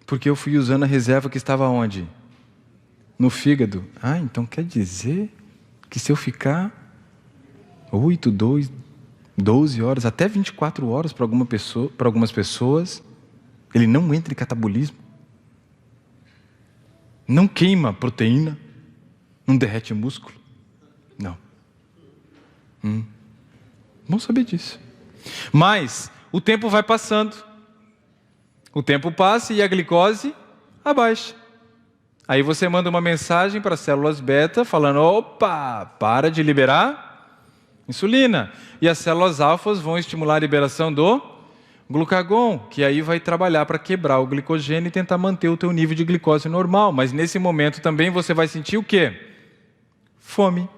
Porque eu fui usando a reserva que estava onde? No fígado. Ah, então quer dizer que se eu ficar 8, 12 horas, até 24 horas para algumas pessoas, ele não entra em catabolismo, não queima proteína, não derrete músculo. Não. Bom saber disso. Mas o tempo vai passando. O tempo passa e a glicose abaixa. Aí você manda uma mensagem para as células beta falando: opa, para de liberar insulina. E as células alfas vão estimular a liberação do glucagon, que aí vai trabalhar para quebrar o glicogênio e tentar manter o teu nível de glicose normal. Mas nesse momento também você vai sentir o quê? Fome.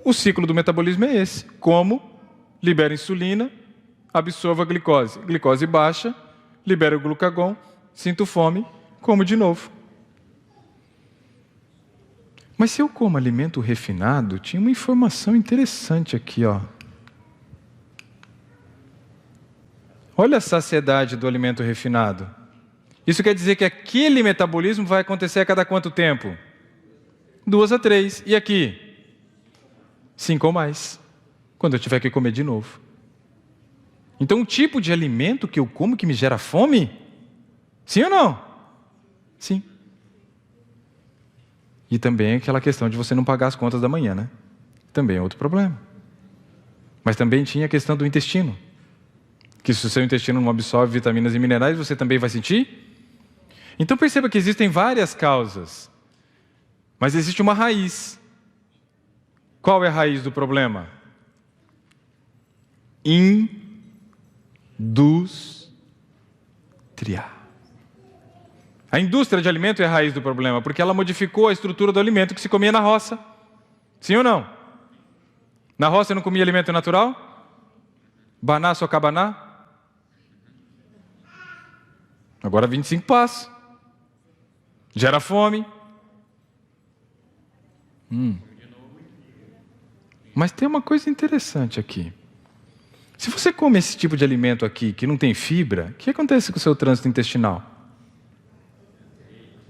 O ciclo do metabolismo é esse. Como? Libera insulina, absorva a glicose. Glicose baixa, libera o glucagon, sinto fome, como de novo. Mas se eu como alimento refinado, tinha uma informação interessante aqui, ó. Olha a saciedade do alimento refinado. Isso quer dizer que aquele metabolismo vai acontecer a cada quanto tempo? 2 a 3. E aqui? 5 ou mais. Quando eu tiver que comer de novo. Então, o tipo de alimento que eu como que me gera fome? Sim ou não? Sim. E também aquela questão de você não pagar as contas da manhã, né? Também é outro problema. Mas também tinha a questão do intestino. Que se o seu intestino não absorve vitaminas e minerais, você também vai sentir? Então perceba que existem várias causas. Mas existe uma raiz. Qual é a raiz do problema? Indústria. A indústria de alimento é a raiz do problema, porque ela modificou a estrutura do alimento que se comia na roça. Sim ou não? Na roça não comia alimento natural? Baná, socabaná? Agora 25 passos. Gera fome. Mas tem uma coisa interessante aqui. Se você come esse tipo de alimento aqui, que não tem fibra, o que acontece com o seu trânsito intestinal?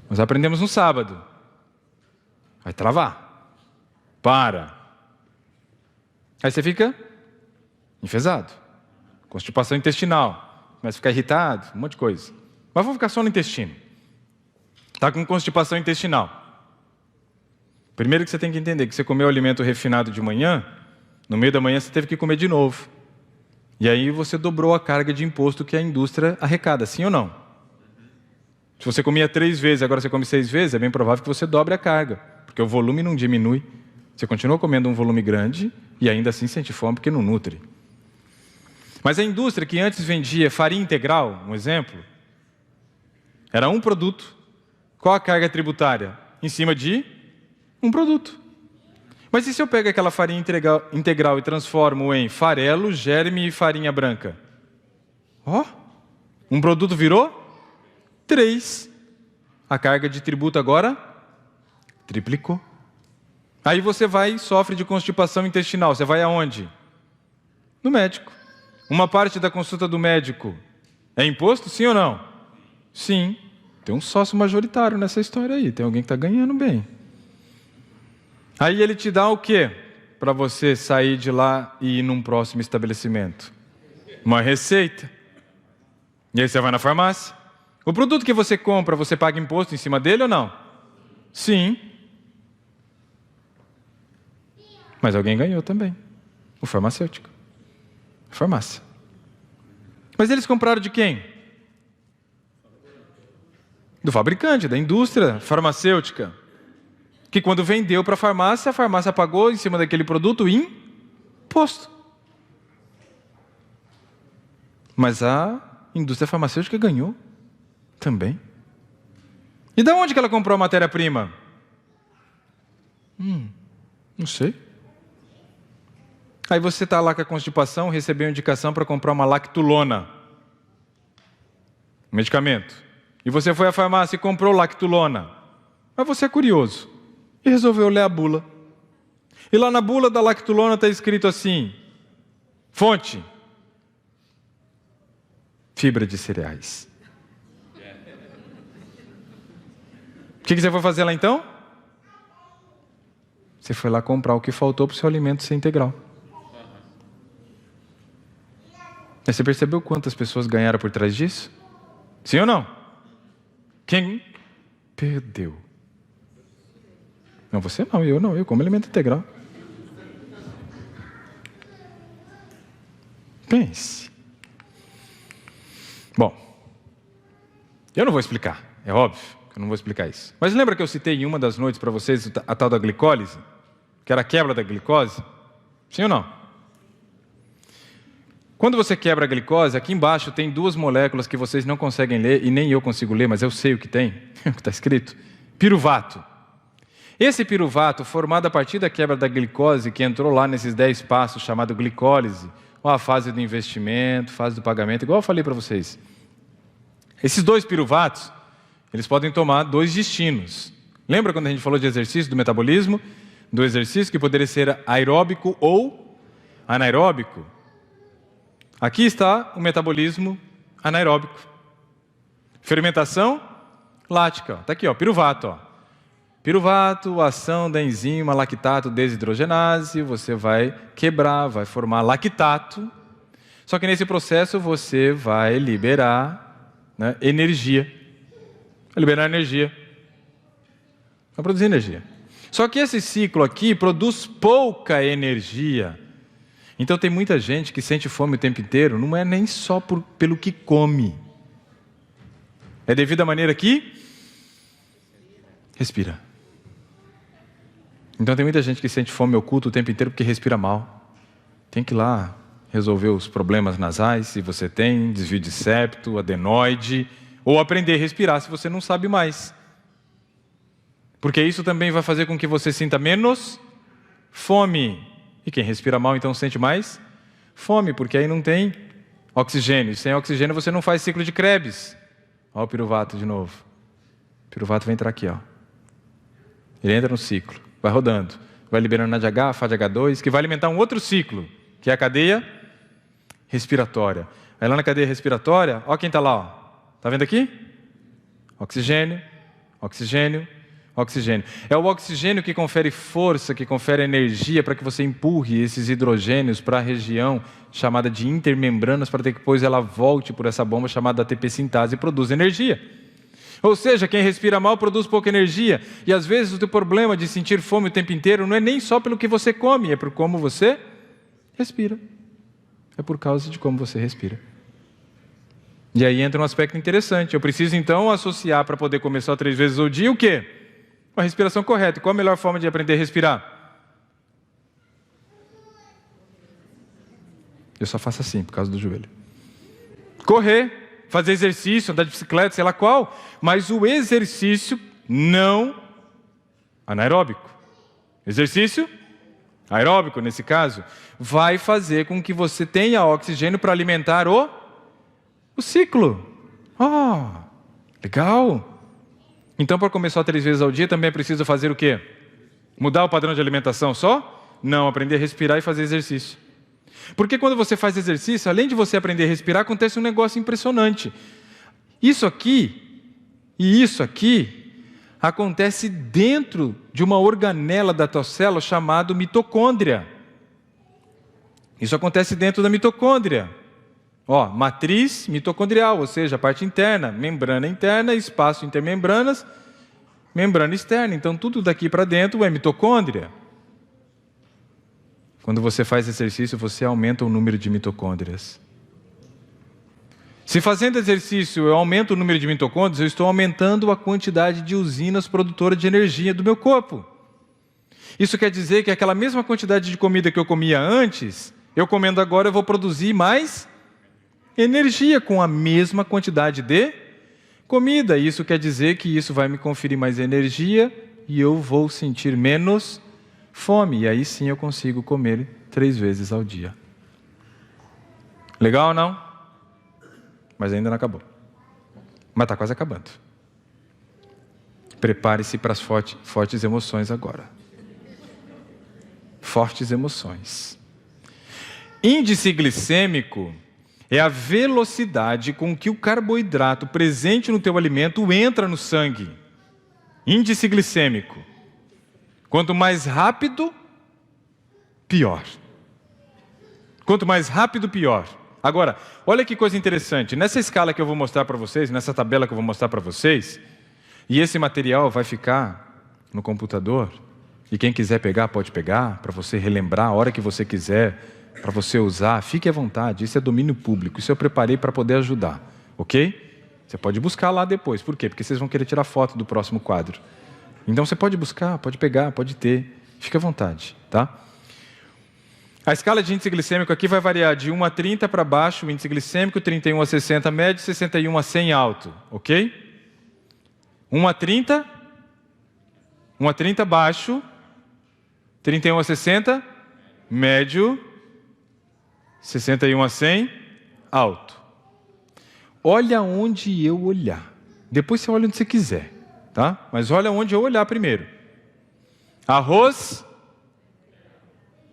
Nós aprendemos no sábado. Vai travar. Para. Aí você fica enfesado. Constipação intestinal. Começa a ficar irritado, um monte de coisa. Mas vamos ficar só no intestino. Está com constipação intestinal. Primeiro que você tem que entender que você comeu alimento refinado de manhã, no meio da manhã você teve que comer de novo. E aí você dobrou a carga de imposto que a indústria arrecada, sim ou não? Se você comia 3 vezes, agora você come 6 vezes, é bem provável que você dobre a carga, porque o volume não diminui. Você continua comendo um volume grande e ainda assim sente fome porque não nutre. Mas a indústria que antes vendia farinha integral, um exemplo, era um produto. Qual a carga tributária? Em cima de um produto. Mas e se eu pego aquela farinha integral e transformo em farelo, germe e farinha branca? Um produto virou 3. A carga de tributo agora triplicou. Aí você vai e sofre de constipação intestinal. Você vai aonde? No médico. Uma parte da consulta do médico é imposto, sim ou não? Sim. Tem um sócio majoritário nessa história aí. Tem alguém que está ganhando bem. Aí ele te dá o quê? Para você sair de lá e ir num próximo estabelecimento? Uma receita. E aí você vai na farmácia. O produto que você compra, você paga imposto em cima dele ou não? Sim. Mas alguém ganhou também. O farmacêutico. A farmácia. Mas eles compraram de quem? Do fabricante, da indústria farmacêutica. Que quando vendeu para a farmácia pagou em cima daquele produto imposto. Mas a indústria farmacêutica ganhou também. E de onde que ela comprou a matéria-prima? Não sei. Aí você está lá com a constipação, recebeu indicação para comprar uma lactulona. Um medicamento. E você foi à farmácia e comprou lactulona. Mas você é curioso. E resolveu ler a bula. E lá na bula da lactulona está escrito assim: fonte, fibra de cereais. O que você foi fazer lá então? Você foi lá comprar o que faltou para o seu alimento ser integral. Mas você percebeu quantas pessoas ganharam por trás disso? Sim ou não? Quem perdeu? Não, você não, eu como alimento integral. Pense. Bom, eu não vou explicar, é óbvio que eu não vou explicar isso. Mas lembra que eu citei em uma das noites para vocês a tal da glicólise? Que era a quebra da glicose? Sim ou não? Quando você quebra a glicose, aqui embaixo tem duas moléculas que vocês não conseguem ler, e nem eu consigo ler, mas eu sei o que tem, o que está escrito. Piruvato. Esse piruvato, formado a partir da quebra da glicose, que entrou lá nesses 10 passos, chamado glicólise, ou a fase do investimento, fase do pagamento, igual eu falei para vocês. Esses 2 piruvatos, eles podem tomar 2 destinos. Lembra quando a gente falou de exercício do metabolismo? Do exercício que poderia ser aeróbico ou anaeróbico? Aqui está o metabolismo anaeróbico. Fermentação lática. Está aqui, ó, piruvato. Piruvato, ação da enzima lactato desidrogenase, você vai quebrar, vai formar lactato. Só que nesse processo você vai liberar, né, energia. Vai liberar energia. Vai produzir energia. Só que esse ciclo aqui produz pouca energia. Então tem muita gente que sente fome o tempo inteiro, não é nem só pelo que come. É devido à maneira que respira. Então tem muita gente que sente fome oculta o tempo inteiro porque respira mal. Tem que ir lá resolver os problemas nasais, se você tem, desvio de septo, adenoide, ou aprender a respirar se você não sabe mais. Porque isso também vai fazer com que você sinta menos fome. E quem respira mal então sente mais fome, porque aí não tem oxigênio. E sem oxigênio você não faz ciclo de Krebs. Olha o piruvato de novo. O piruvato vai entrar aqui, ó. Ele entra no ciclo, vai rodando, vai liberando NADH, FADH2, que vai alimentar um outro ciclo, que é a cadeia respiratória. Aí lá na cadeia respiratória, ó quem está lá, ó. Tá vendo aqui? Oxigênio, oxigênio, oxigênio. É o oxigênio que confere força, que confere energia para que você empurre esses hidrogênios para a região chamada de intermembranas, para que depois ela volte por essa bomba chamada ATP sintase e produza energia. Ou seja, quem respira mal produz pouca energia. E às vezes o teu problema de sentir fome o tempo inteiro não é nem só pelo que você come, é por como você respira. É por causa de como você respira. E aí entra um aspecto interessante. Eu preciso então associar para poder comer só 3 vezes ao dia o quê? A respiração correta. E qual a melhor forma de aprender a respirar? Eu só faço assim, por causa do joelho. Correr. Fazer exercício, andar de bicicleta, sei lá qual, mas o exercício não anaeróbico. Exercício aeróbico, nesse caso, vai fazer com que você tenha oxigênio para alimentar o ciclo. Legal! Então, para comer só 3 vezes ao dia, também é preciso fazer o quê? Mudar o padrão de alimentação só? Não, aprender a respirar e fazer exercício. Porque quando você faz exercício, além de você aprender a respirar, acontece um negócio impressionante. Isso aqui e isso aqui acontece dentro de uma organela da tua célula chamada mitocôndria. Isso acontece dentro da mitocôndria. Matriz mitocondrial, ou seja, a parte interna, membrana interna, espaço intermembranas, membrana externa. Então tudo daqui para dentro é mitocôndria. Quando você faz exercício, você aumenta o número de mitocôndrias. Se fazendo exercício eu aumento o número de mitocôndrias, eu estou aumentando a quantidade de usinas produtoras de energia do meu corpo. Isso quer dizer que aquela mesma quantidade de comida que eu comia antes, eu comendo agora eu vou produzir mais energia com a mesma quantidade de comida. Isso quer dizer que isso vai me conferir mais energia e eu vou sentir menos fome, e aí sim eu consigo comer 3 vezes ao dia. Legal ou não? Mas ainda não acabou. Mas está quase acabando. Prepare-se para as fortes emoções agora. Fortes emoções. Índice glicêmico é a velocidade com que o carboidrato presente no teu alimento entra no sangue. Índice glicêmico. Quanto mais rápido, pior. Quanto mais rápido, pior. Agora, olha que coisa interessante. Nessa escala que eu vou mostrar para vocês, nessa tabela que eu vou mostrar para vocês, e esse material vai ficar no computador, e quem quiser pegar, pode pegar, para você relembrar a hora que você quiser, para você usar, fique à vontade. Isso é domínio público, isso eu preparei para poder ajudar, ok? Você pode buscar lá depois. Por quê? Porque vocês vão querer tirar foto do próximo quadro. Então você pode buscar, pode pegar, pode ter. Fique à vontade, tá? A escala de índice glicêmico aqui vai variar de 1 a 30 para baixo, o índice glicêmico, 31 a 60 médio, 61 a 100 alto, ok? 1 a 30, 1 a 30 baixo, 31 a 60 médio, 61 a 100 alto. Olha onde eu olhar. Depois você olha onde você quiser, tá? Mas olha onde eu olhar primeiro. Arroz.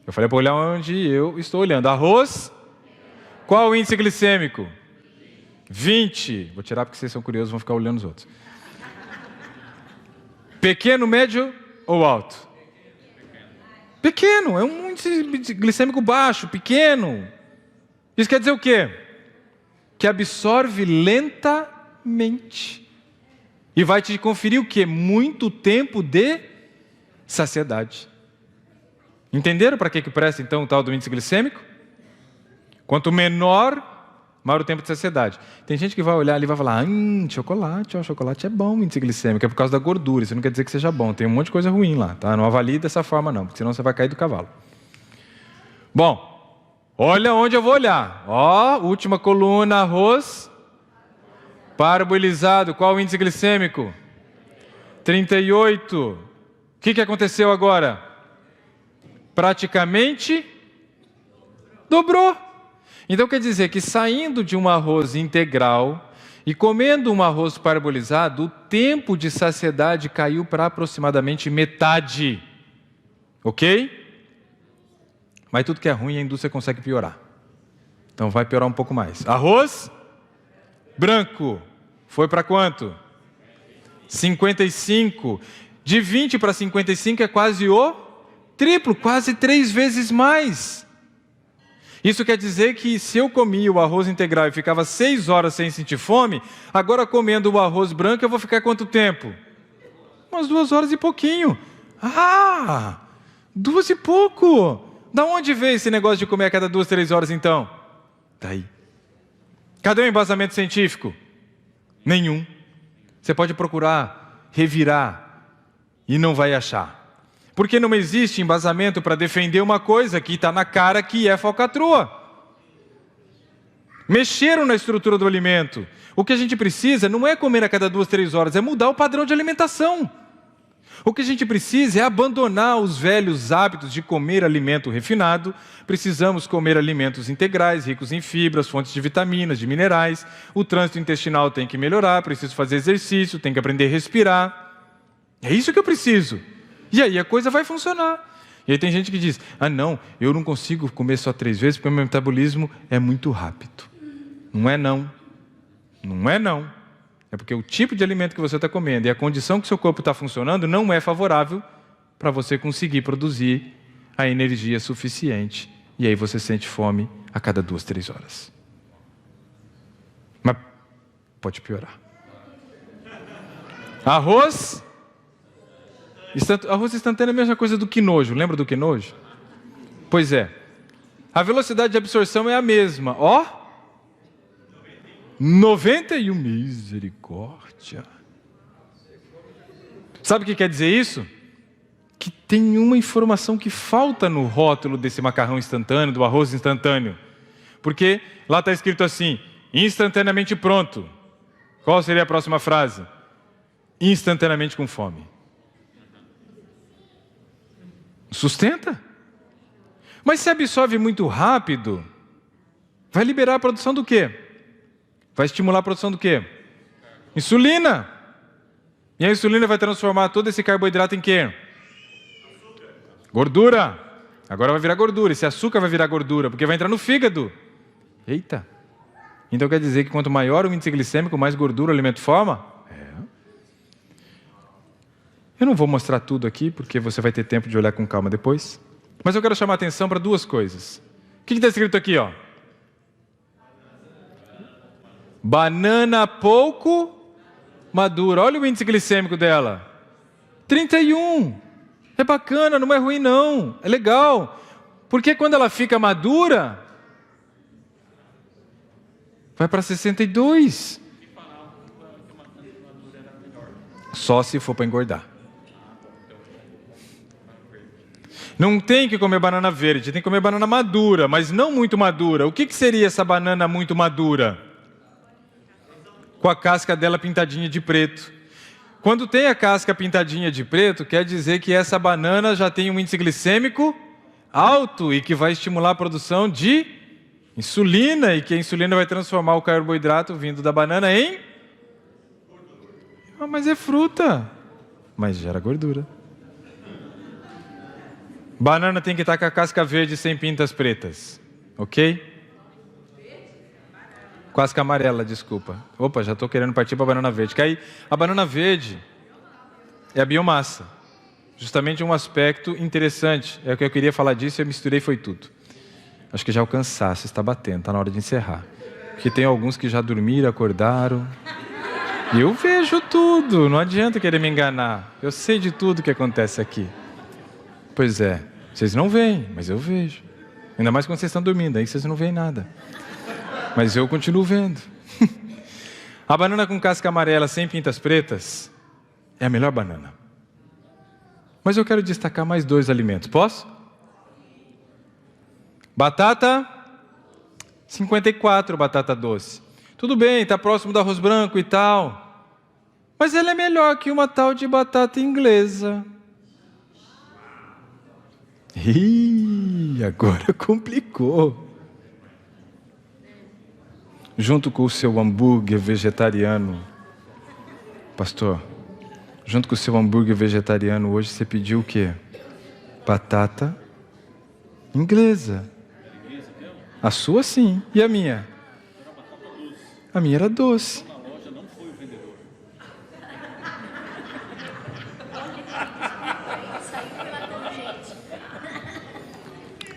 Eu falei para olhar onde eu estou olhando. Arroz. Qual o índice glicêmico? 20. Vou tirar porque vocês são curiosos, vão ficar olhando os outros. Pequeno, médio ou alto? Pequeno. É um índice glicêmico baixo, pequeno. Isso quer dizer o quê? Que absorve lentamente. E vai te conferir o quê? Muito tempo de saciedade. Entenderam para que presta então o tal do índice glicêmico? Quanto menor, maior o tempo de saciedade. Tem gente que vai olhar ali e vai falar, chocolate, ó, chocolate é bom o índice glicêmico, é por causa da gordura, isso não quer dizer que seja bom, tem um monte de coisa ruim lá, tá? Não avalie dessa forma não, porque senão você vai cair do cavalo. Bom, olha onde eu vou olhar. Ó, última coluna, arroz. Parboilizado, qual o índice glicêmico? 38. O que aconteceu agora? Praticamente dobrou. Então quer dizer que saindo de um arroz integral e comendo um arroz parbolizado, o tempo de saciedade caiu para aproximadamente metade. Ok? Mas tudo que é ruim a indústria consegue piorar. Então vai piorar um pouco mais. Arroz branco. Foi para quanto? 55. De 20 para 55 é quase o triplo, quase 3 vezes mais. Isso quer dizer que se eu comia o arroz integral e ficava 6 horas sem sentir fome, agora comendo o arroz branco eu vou ficar quanto tempo? Umas 2 horas e pouquinho. 2 e pouco. Da onde veio esse negócio de comer a cada 2, 3 horas então? Daí. Cadê o embasamento científico? Nenhum. Você pode procurar, revirar e não vai achar. Porque não existe embasamento para defender uma coisa que está na cara que é falcatrua. Mexeram na estrutura do alimento. O que a gente precisa não é comer a cada 2, 3 horas, é mudar o padrão de alimentação. O que a gente precisa é abandonar os velhos hábitos de comer alimento refinado. Precisamos comer alimentos integrais, ricos em fibras, fontes de vitaminas, de minerais. O trânsito intestinal tem que melhorar, preciso fazer exercício, tem que aprender a respirar. É isso que eu preciso. E aí a coisa vai funcionar. E aí tem gente que diz, não, eu não consigo comer só 3 vezes porque o meu metabolismo é muito rápido. Não é não. Não é não. É porque o tipo de alimento que você está comendo e a condição que seu corpo está funcionando não é favorável para você conseguir produzir a energia suficiente. E aí você sente fome a cada 2, 3 horas. Mas pode piorar. Arroz instantâneo é a mesma coisa do quinojo. Lembra do quinojo? Pois é. A velocidade de absorção é a mesma. 91, misericórdia. Sabe o que quer dizer isso? Que tem uma informação que falta no rótulo desse macarrão instantâneo, do arroz instantâneo. Porque lá está escrito assim, instantaneamente pronto. Qual seria a próxima frase? Instantaneamente com fome. Sustenta? Mas se absorve muito rápido, vai liberar a produção do quê? Vai estimular a produção do quê? Insulina. E a insulina vai transformar todo esse carboidrato em quê? Gordura. Agora vai virar gordura. Esse açúcar vai virar gordura, porque vai entrar no fígado. Eita. Então quer dizer que quanto maior o índice glicêmico, mais gordura o alimento forma? Eu não vou mostrar tudo aqui, porque você vai ter tempo de olhar com calma depois. Mas eu quero chamar a atenção para duas coisas. O que está escrito aqui, ó? Banana pouco madura. Olha o índice glicêmico dela. 31. É bacana, não é ruim não. É legal. Porque quando ela fica madura, vai para 62. Só se for para engordar. Não tem que comer banana verde, tem que comer banana madura, mas não muito madura. O que seria essa banana muito madura? Com a casca dela pintadinha de preto. Quando tem a casca pintadinha de preto, quer dizer que essa banana já tem um índice glicêmico alto e que vai estimular a produção de insulina, e que a insulina vai transformar o carboidrato vindo da banana em... Ah, mas é fruta. Mas gera gordura. Banana tem que estar com a casca verde sem pintas pretas. Ok? Casca amarela, desculpa. Opa, já estou querendo partir para a banana verde. Que aí, a banana verde é a biomassa. Justamente um aspecto interessante. É o que eu queria falar disso, eu misturei foi tudo. Acho que já o cansaço está batendo, está na hora de encerrar. Porque tem alguns que já dormiram, acordaram. E eu vejo tudo, não adianta querer me enganar. Eu sei de tudo que acontece aqui. Pois é, vocês não veem, mas eu vejo. Ainda mais quando vocês estão dormindo, aí vocês não veem nada. Mas eu continuo vendo. A banana com casca amarela sem pintas pretas é a melhor banana. Mas eu quero destacar mais 2 alimentos. Posso? Batata 54, batata doce. Tudo bem, está próximo do arroz branco e tal. Mas ela é melhor que uma tal de batata inglesa. Ih, agora complicou. Junto com o seu hambúrguer vegetariano. Pastor, junto com o seu hambúrguer vegetariano, hoje você pediu o quê? Batata inglesa. A sua sim, e a minha? A minha era doce. Na loja não foi o vendedor.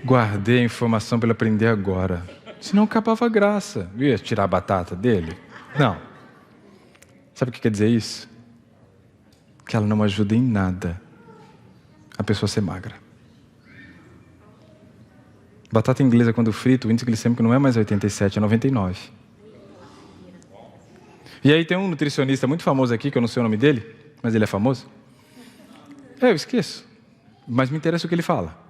Guardei a informação para ele aprender agora. Senão acabava a graça. Eu ia tirar a batata dele? Não. Sabe o que quer dizer isso? Que ela não ajuda em nada a pessoa ser magra. Batata inglesa, quando frita, o índice glicêmico não é mais 87, é 99. E aí tem um nutricionista muito famoso aqui, que eu não sei o nome dele, mas ele é famoso. Eu esqueço, mas me interessa o que ele fala.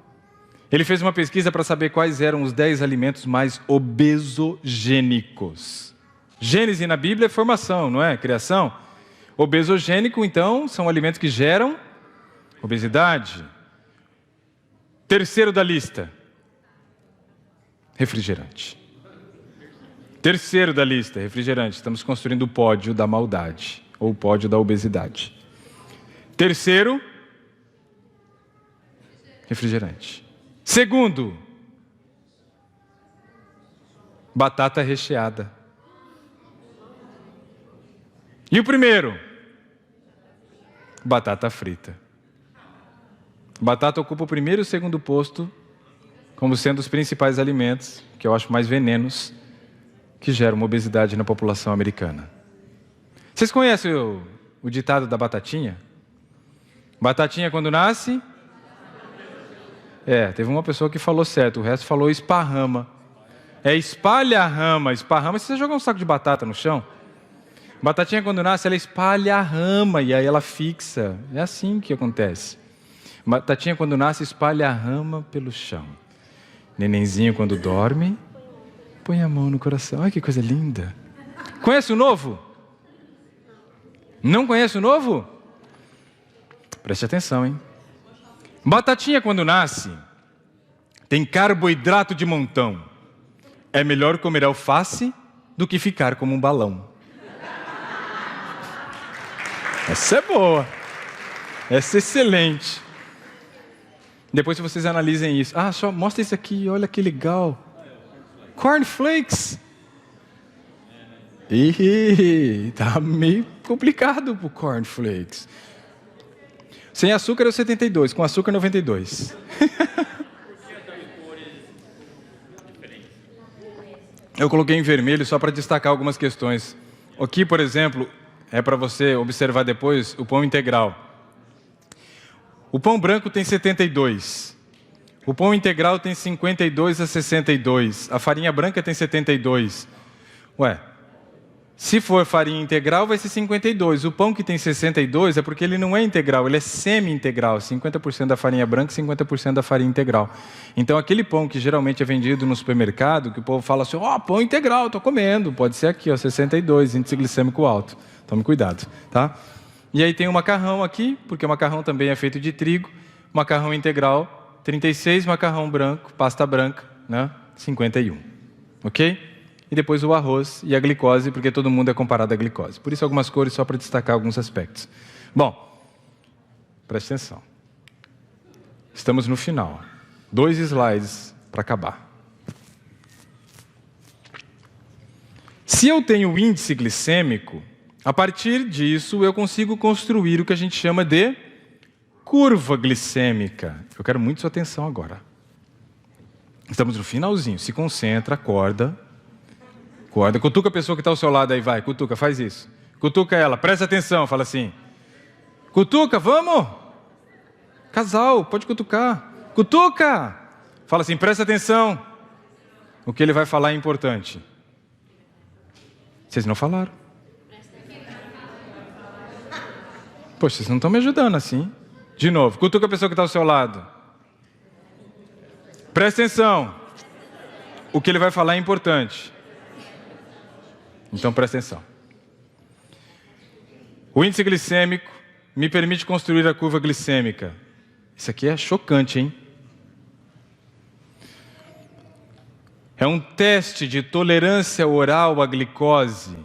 Ele fez uma pesquisa para saber quais eram os 10 alimentos mais obesogênicos. Gênese na Bíblia é formação, não é? Criação. Obesogênico, então, são alimentos que geram obesidade. Terceiro da lista, refrigerante. Terceiro da lista, refrigerante. Estamos construindo o pódio da maldade, ou o pódio da obesidade. Terceiro, refrigerante. Segundo, batata recheada. E o primeiro, batata frita. Batata ocupa o primeiro e o segundo posto como sendo os principais alimentos, que eu acho mais venenos, que geram uma obesidade na população americana. Vocês conhecem o ditado da batatinha? Batatinha quando nasce... teve uma pessoa que falou certo, o resto falou esparrama. É espalha a rama. Esparrama, se você jogar um saco de batata no chão, batatinha quando nasce, ela espalha a rama e aí ela fixa. É assim que acontece. Batatinha quando nasce, espalha a rama pelo chão. Nenenzinho quando dorme, põe a mão no coração. Olha que coisa linda. Conhece o novo? Não conhece o novo? Preste atenção, hein? Batatinha quando nasce, tem carboidrato de montão. É melhor comer alface do que ficar como um balão. Essa é boa. Essa é excelente. Depois se vocês analisem isso. Só mostra isso aqui, olha que legal. Cornflakes. Ih, tá meio complicado pro cornflakes. Sem açúcar é o 72, com açúcar 92. Eu coloquei em vermelho só para destacar algumas questões. Aqui, por exemplo, é para você observar depois o pão integral. O pão branco tem 72. O pão integral tem 52 a 62. A farinha branca tem 72. Ué, se for farinha integral vai ser 52. O pão que tem 62 é porque ele não é integral, ele é semi-integral. 50% da farinha branca e 50% da farinha integral. Então aquele pão que geralmente é vendido no supermercado, que o povo fala assim, pão integral, estou comendo. Pode ser aqui, 62, índice glicêmico alto. Tome cuidado, tá? E aí tem o macarrão aqui, porque o macarrão também é feito de trigo. Macarrão integral, 36, macarrão branco, pasta branca, né? 51. Ok? E depois o arroz e a glicose, porque todo mundo é comparado à glicose. Por isso algumas cores só para destacar alguns aspectos. Bom, preste atenção. Estamos no final. 2 slides para acabar. Se eu tenho índice glicêmico, a partir disso eu consigo construir o que a gente chama de curva glicêmica. Eu quero muito sua atenção agora. Estamos no finalzinho. Se concentra, acorda. Cutuca a pessoa que está ao seu lado aí, vai. Cutuca, faz isso. Cutuca ela, presta atenção, fala assim. Cutuca, vamos! Casal, pode cutucar. Cutuca! Fala assim, presta atenção. O que ele vai falar é importante. Vocês não falaram. Poxa, vocês não estão me ajudando assim. De novo, cutuca a pessoa que está ao seu lado. Presta atenção. O que ele vai falar é importante. Então presta atenção. O índice glicêmico me permite construir a curva glicêmica. Isso aqui é chocante, hein? É um teste de tolerância oral à glicose.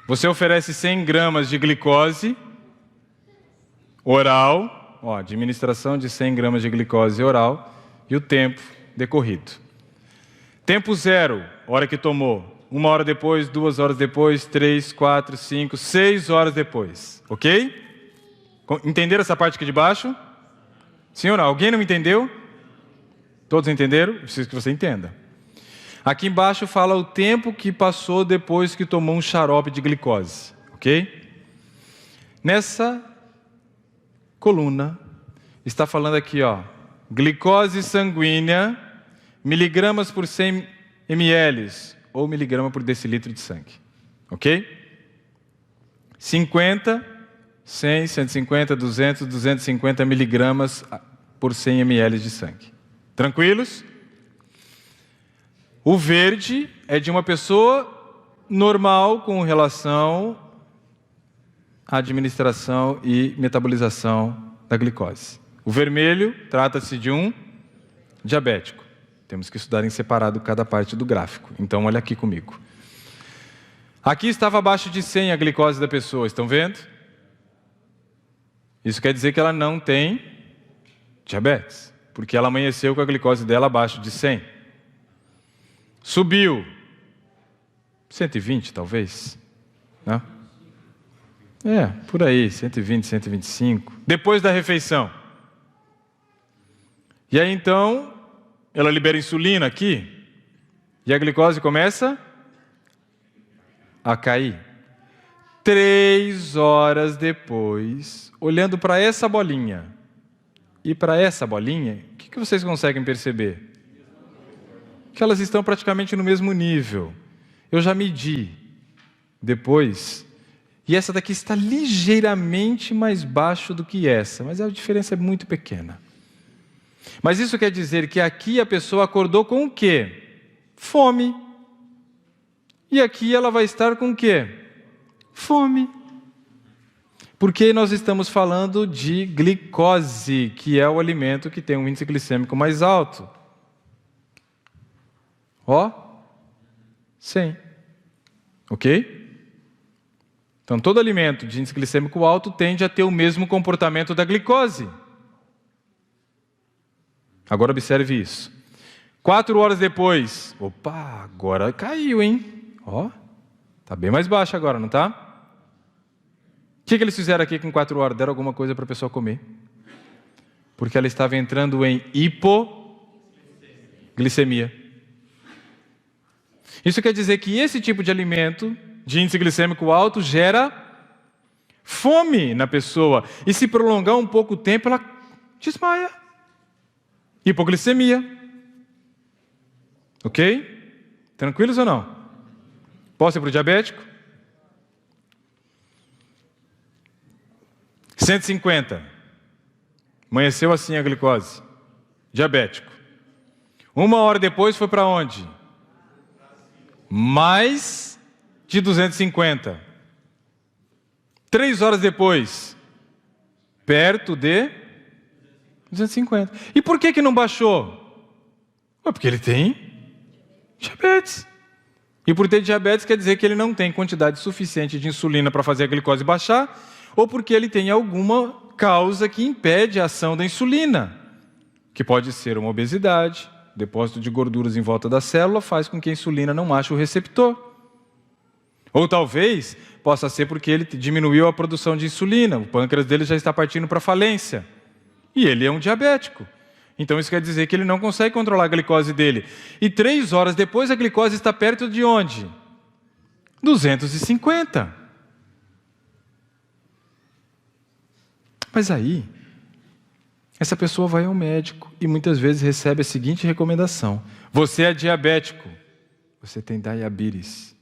Você oferece 100 gramas de glicose oral, administração de 100 gramas de glicose oral e o tempo decorrido. Tempo 0, hora que tomou. 1 hora depois, 2 horas depois, 3, 4, 5, 6 horas depois. Ok? Entenderam essa parte aqui de baixo? Sim ou não? Alguém não entendeu? Todos entenderam? Preciso que você entenda. Aqui embaixo fala o tempo que passou depois que tomou um xarope de glicose. Ok? Nessa coluna está falando aqui, glicose sanguínea, miligramas por 100 ml. Ou miligrama por decilitro de sangue. Ok? 50, 100, 150, 200, 250 miligramas por 100 ml de sangue. Tranquilos? O verde é de uma pessoa normal com relação à administração e metabolização da glicose. O vermelho trata-se de um diabético. Temos que estudar em separado cada parte do gráfico. Então, olha aqui comigo. Aqui estava abaixo de 100 a glicose da pessoa, estão vendo? Isso quer dizer que ela não tem diabetes, porque ela amanheceu com a glicose dela abaixo de 100. Subiu. 120, talvez. Né? Por aí, 120, 125. Depois da refeição. E aí, então, ela libera insulina aqui, e a glicose começa a cair. 3 horas depois, olhando para essa bolinha e para essa bolinha, o que vocês conseguem perceber? Que elas estão praticamente no mesmo nível. Eu já medi depois, e essa daqui está ligeiramente mais baixo do que essa, mas a diferença é muito pequena. Mas isso quer dizer que aqui a pessoa acordou com o quê? Fome. E aqui ela vai estar com o quê? Fome. Porque nós estamos falando de glicose, que é o alimento que tem um índice glicêmico mais alto. 100. Ok? Então todo alimento de índice glicêmico alto tende a ter o mesmo comportamento da glicose. Agora observe isso. 4 horas depois, agora caiu, hein? Está bem mais baixo agora, não está? que eles fizeram aqui com 4 horas? Deram alguma coisa para a pessoa comer. Porque ela estava entrando em hipoglicemia. Isso quer dizer que esse tipo de alimento, de índice glicêmico alto, gera fome na pessoa. E se prolongar um pouco o tempo, ela desmaia. Hipoglicemia. Ok? Tranquilos ou não? Posso ir para o diabético? 150. Amanheceu assim a glicose. Diabético. 1 hora depois foi para onde? Mais de 250. 3 horas depois, perto de 250. E por que não baixou? Porque ele tem diabetes. E por ter diabetes quer dizer que ele não tem quantidade suficiente de insulina para fazer a glicose baixar, ou porque ele tem alguma causa que impede a ação da insulina, que pode ser uma obesidade, depósito de gorduras em volta da célula faz com que a insulina não ache o receptor. Ou talvez possa ser porque ele diminuiu a produção de insulina, o pâncreas dele já está partindo para falência. E ele é um diabético. Então isso quer dizer que ele não consegue controlar a glicose dele. E 3 horas depois a glicose está perto de onde? 250. Mas aí, essa pessoa vai ao médico e muitas vezes recebe a seguinte recomendação: você é diabético, você tem diabetes.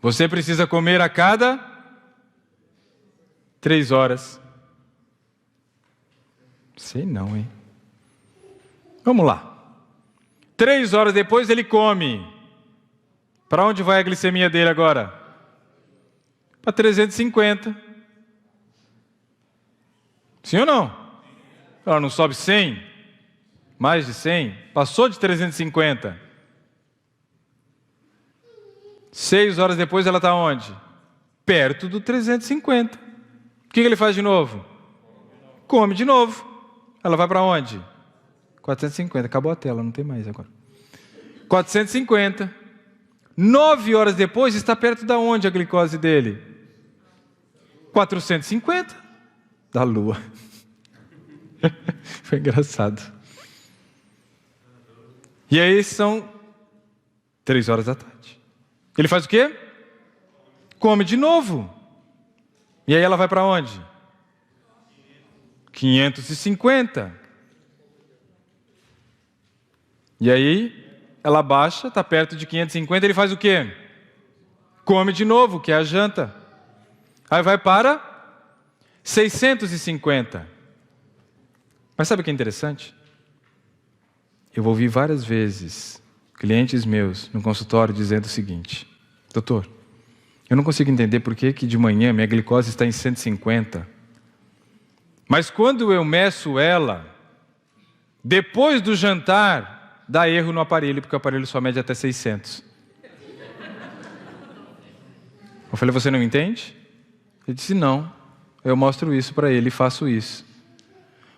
Você precisa comer a cada 3 horas. Sei não, hein? Vamos lá. 3 horas depois ele come. Para onde vai a glicemia dele agora? Para 350. Sim ou não? Ela não sobe 100? Mais de 100? Passou de 350. 6 horas depois ela está onde? Perto do 350. O que ele faz de novo? Come de novo. Ela vai para onde? 450. Acabou a tela, não tem mais agora. 450. 9 horas depois está perto da onde a glicose dele? 450. Da lua. Foi engraçado. E aí são 3 horas da tarde. Ele faz o quê? Come de novo. E aí ela vai para onde? 550. E aí ela baixa, está perto de 550, ele faz o quê? Come de novo, que é a janta. Aí vai para 650. Mas sabe o que é interessante? Eu ouvi várias vezes clientes meus no consultório dizendo o seguinte: doutor, eu não consigo entender por que de manhã minha glicose está em 150, mas quando eu meço ela, depois do jantar, dá erro no aparelho, porque o aparelho só mede até 600. Eu falei, você não entende? Ele disse, não. Eu mostro isso para ele e faço isso.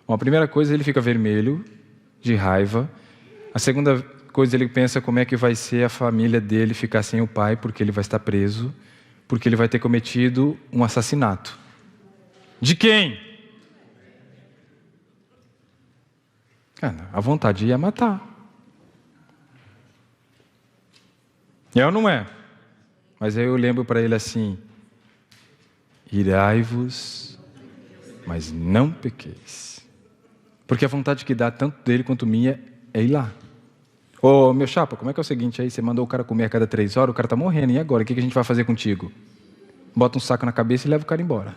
Bom, a primeira coisa, ele fica vermelho, de raiva. A segunda coisa, ele pensa como é que vai ser a família dele ficar sem o pai, porque ele vai estar preso, porque ele vai ter cometido um assassinato. De quem? Cara, a vontade ia matar. É ou não é? Mas aí eu lembro para ele assim: irai-vos, mas não pequeis. Porque a vontade que dá tanto dele quanto minha é ir lá. Ô, meu chapa, como é que é o seguinte aí? Você mandou o cara comer a cada 3 horas, o cara tá morrendo, e agora? O que a gente vai fazer contigo? Bota um saco na cabeça e leva o cara embora.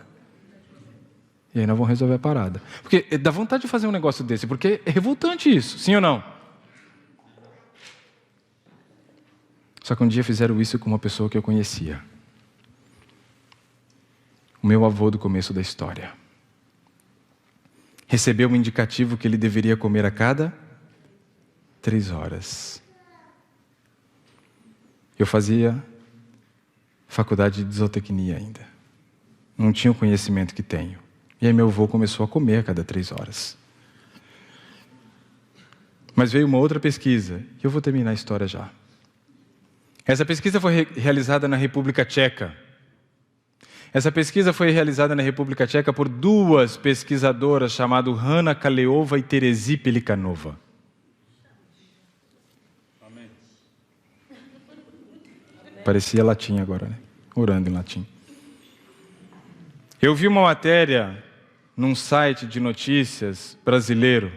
E aí nós vamos resolver a parada. Porque dá vontade de fazer um negócio desse, porque é revoltante isso, sim ou não? Só que um dia fizeram isso com uma pessoa que eu conhecia. O meu avô do começo da história. Recebeu um indicativo que ele deveria comer a cada 3 horas. Eu fazia faculdade de zootecnia ainda. Não tinha o conhecimento que tenho. E aí meu avô começou a comer a cada 3 horas. Mas veio uma outra pesquisa, e eu vou terminar a história já. Essa pesquisa foi realizada na República Tcheca. Essa pesquisa foi realizada na República Tcheca por duas pesquisadoras chamadas Hanna Kaleova e Terezy Pelikanova. Amém. Parecia latim agora, né? Orando em latim. Eu vi uma matéria num site de notícias brasileiro,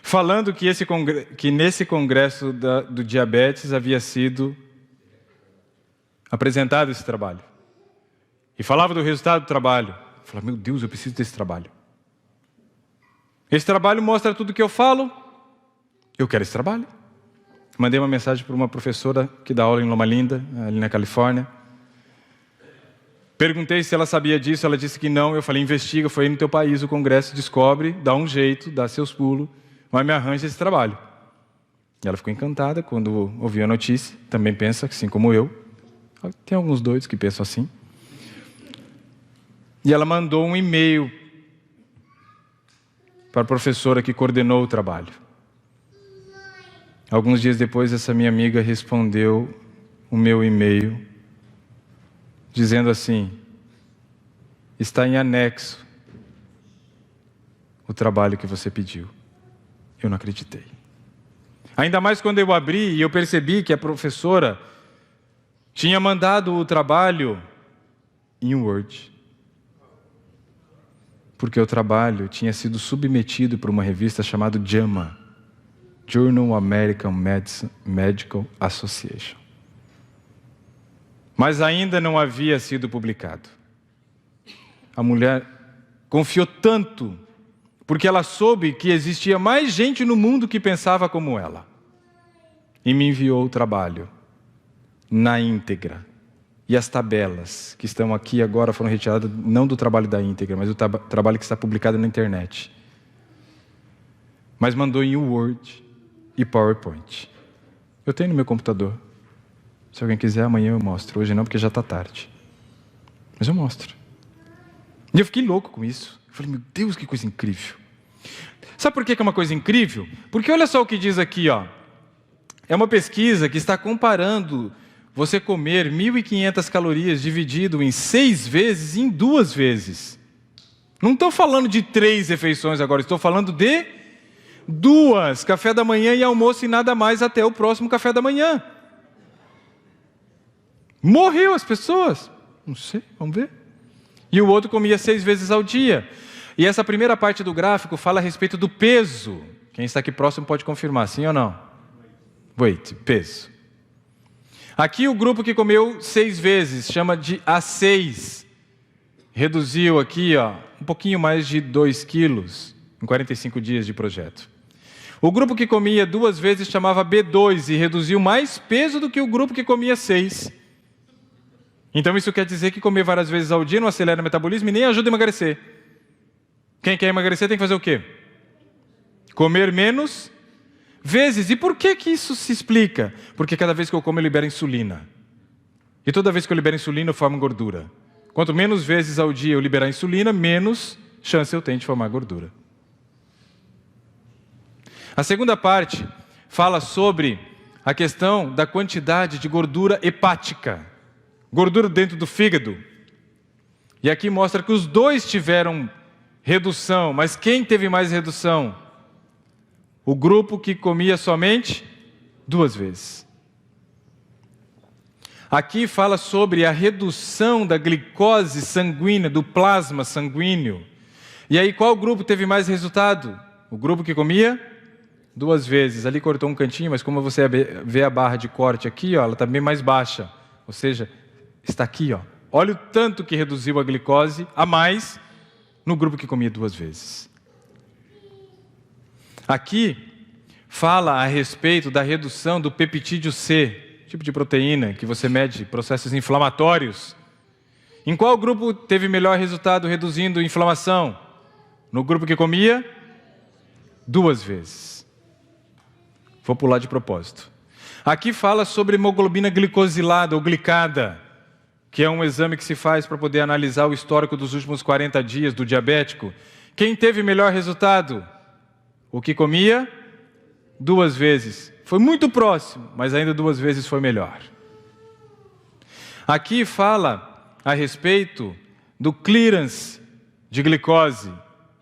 falando que nesse congresso do diabetes havia sido apresentado esse trabalho. E falava do resultado do trabalho. Eu falava, meu Deus, eu preciso desse trabalho. Esse trabalho mostra tudo o que eu falo. Eu quero esse trabalho. Mandei uma mensagem para uma professora que dá aula em Loma Linda, ali na Califórnia. Perguntei se ela sabia disso, ela disse que não. Eu falei, investiga, foi aí no teu país o congresso, descobre, dá um jeito, dá seus pulos, mas me arranja esse trabalho. E ela ficou encantada quando ouviu a notícia, também pensa, assim como eu. Tem alguns doidos que pensam assim. E ela mandou um e-mail para a professora que coordenou o trabalho. Alguns dias depois, essa minha amiga respondeu o meu e-mail, dizendo assim, está em anexo o trabalho que você pediu. Eu não acreditei. Ainda mais quando eu abri e eu percebi que a professora tinha mandado o trabalho em Word. Porque o trabalho tinha sido submetido por uma revista chamada JAMA, Journal American Medical Association. Mas ainda não havia sido publicado. A mulher confiou tanto, porque ela soube que existia mais gente no mundo que pensava como ela. E me enviou o trabalho na íntegra. E as tabelas que estão aqui agora foram retiradas não do trabalho da íntegra, mas do trabalho que está publicado na internet. Mas mandou em Word e PowerPoint. Eu tenho no meu computador. Se alguém quiser, amanhã eu mostro. Hoje não, porque já está tarde. Mas eu mostro. E eu fiquei louco com isso. Eu falei, meu Deus, que coisa incrível. Sabe por que é uma coisa incrível? Porque olha só o que diz aqui, ó. É uma pesquisa que está comparando você comer 1.500 calorias dividido em 6 vezes e em 2 vezes. Não estou falando de 3 refeições agora, estou falando de 2, café da manhã e almoço e nada mais até o próximo café da manhã. Morreu as pessoas? Não sei, vamos ver. E o outro comia 6 vezes ao dia. E essa primeira parte do gráfico fala a respeito do peso. Quem está aqui próximo pode confirmar, sim ou não? Weight, peso. Aqui o grupo que comeu 6 vezes, chama de A6. Reduziu aqui, ó, um pouquinho mais de 2 quilos em 45 dias de projeto. O grupo que comia 2 vezes chamava B2 e reduziu mais peso do que o grupo que comia 6. Então isso quer dizer que comer várias vezes ao dia não acelera o metabolismo e nem ajuda a emagrecer. Quem quer emagrecer tem que fazer o quê? Comer menos vezes. E por que isso se explica? Porque cada vez que eu como eu libero insulina. E toda vez que eu libero insulina eu formo gordura. Quanto menos vezes ao dia eu liberar insulina, menos chance eu tenho de formar gordura. A segunda parte fala sobre a questão da quantidade de gordura hepática. Gordura dentro do fígado. E aqui mostra que os dois tiveram redução, mas quem teve mais redução? O grupo que comia somente 2 vezes. Aqui fala sobre a redução da glicose sanguínea, do plasma sanguíneo. E aí qual grupo teve mais resultado? O grupo que comia 2 vezes. Ali cortou um cantinho, mas como você vê a barra de corte aqui, ó, ela está bem mais baixa. Ou seja, está aqui, ó. Olha o tanto que reduziu a glicose a mais no grupo que comia 2 vezes. Aqui fala a respeito da redução do peptídeo C, tipo de proteína que você mede processos inflamatórios. Em qual grupo teve melhor resultado reduzindo inflamação? No grupo que comia 2 vezes. Vou pular de propósito. Aqui fala sobre hemoglobina glicosilada ou glicada, que é um exame que se faz para poder analisar o histórico dos últimos 40 dias do diabético. Quem teve melhor resultado? O que comia 2 vezes. Foi muito próximo, mas ainda 2 vezes foi melhor. Aqui fala a respeito do clearance de glicose.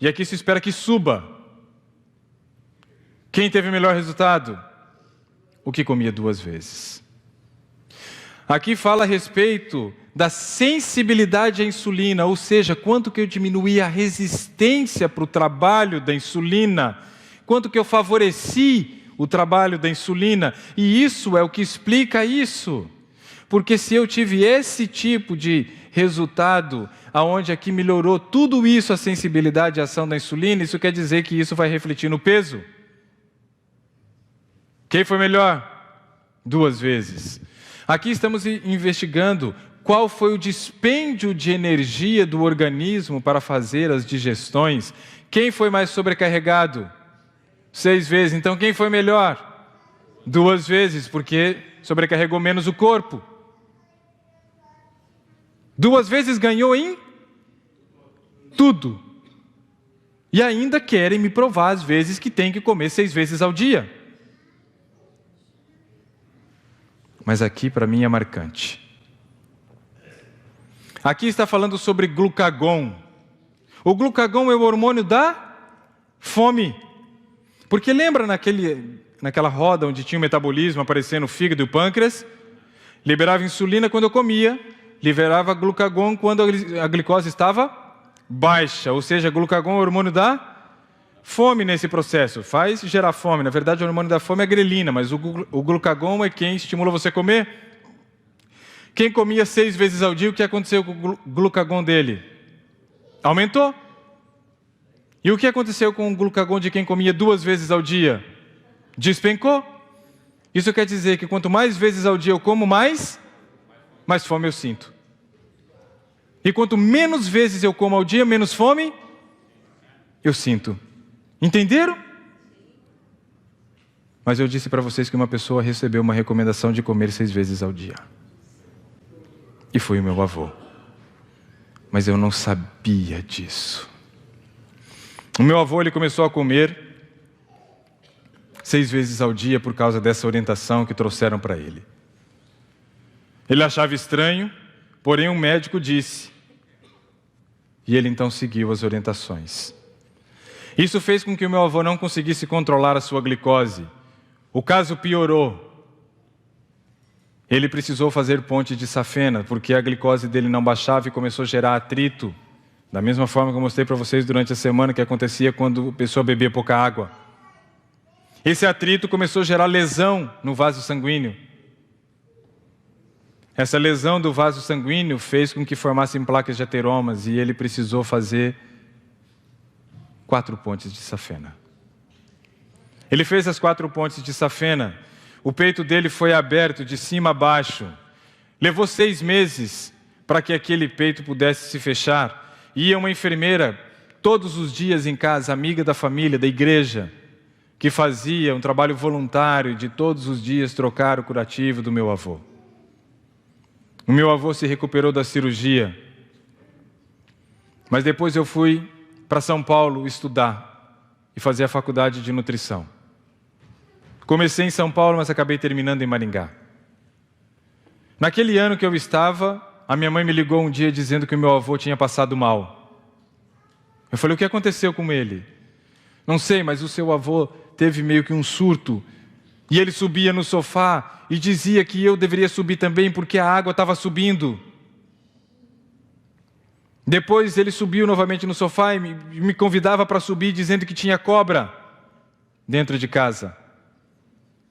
E aqui se espera que suba. Quem teve melhor resultado? O que comia 2 vezes. Aqui fala a respeito da sensibilidade à insulina, ou seja, quanto que eu diminuí a resistência para o trabalho da insulina, quanto que eu favoreci o trabalho da insulina, e isso é o que explica isso. Porque se eu tive esse tipo de resultado, aonde aqui melhorou tudo isso, a sensibilidade à ação da insulina, isso quer dizer que isso vai refletir no peso. Quem foi melhor? 2 vezes. Aqui estamos investigando qual foi o dispêndio de energia do organismo para fazer as digestões. Quem foi mais sobrecarregado? 6 vezes. Então quem foi melhor? 2 vezes, porque sobrecarregou menos o corpo. 2 vezes ganhou em tudo. E ainda querem me provar às vezes que tem que comer 6 vezes ao dia. Mas aqui para mim é marcante. Aqui está falando sobre glucagon. O glucagon é o hormônio da fome. Porque lembra naquela roda onde tinha o metabolismo aparecendo o fígado e o pâncreas? Liberava insulina quando eu comia, liberava glucagon quando a glicose estava baixa. Ou seja, glucagon é o hormônio da fome nesse processo. Faz gerar fome. Na verdade, o hormônio da fome é a grelina, mas o glucagon é quem estimula você a comer. Quem comia 6 vezes ao dia, o que aconteceu com o glucagon dele? Aumentou. E o que aconteceu com o glucagon de quem comia 2 vezes ao dia? Despencou. Isso quer dizer que quanto mais vezes ao dia eu como, mais fome eu sinto. E quanto menos vezes eu como ao dia, menos fome eu sinto. Entenderam? Mas eu disse para vocês que uma pessoa recebeu uma recomendação de comer 6 vezes ao dia. E foi o meu avô. Mas eu não sabia disso. O meu avô, ele começou a comer 6 vezes ao dia por causa dessa orientação que trouxeram para ele. Ele achava estranho, porém um médico disse. E ele então seguiu as orientações. Isso fez com que o meu avô não conseguisse controlar a sua glicose. O caso piorou. Ele precisou fazer ponte de safena, porque a glicose dele não baixava e começou a gerar atrito. Da mesma forma que eu mostrei para vocês durante a semana que acontecia quando a pessoa bebia pouca água. Esse atrito começou a gerar lesão no vaso sanguíneo. Essa lesão do vaso sanguíneo fez com que formassem placas de ateromas e ele precisou fazer 4 pontes de safena. Ele fez as 4 pontes de safena. O peito dele foi aberto de cima a baixo. Levou 6 meses para que aquele peito pudesse se fechar. Ia uma enfermeira todos os dias em casa, amiga da família, da igreja, que fazia um trabalho voluntário de todos os dias trocar o curativo do meu avô. O meu avô se recuperou da cirurgia. Mas depois eu fui para São Paulo estudar e fazer a faculdade de nutrição. Comecei em São Paulo, mas acabei terminando em Maringá. Naquele ano que eu estava, a minha mãe me ligou um dia dizendo que o meu avô tinha passado mal. Eu falei, o que aconteceu com ele? Não sei, mas o seu avô teve meio que um surto. E ele subia no sofá e dizia que eu deveria subir também porque a água estava subindo. Depois ele subiu novamente no sofá e me convidava para subir dizendo que tinha cobra dentro de casa.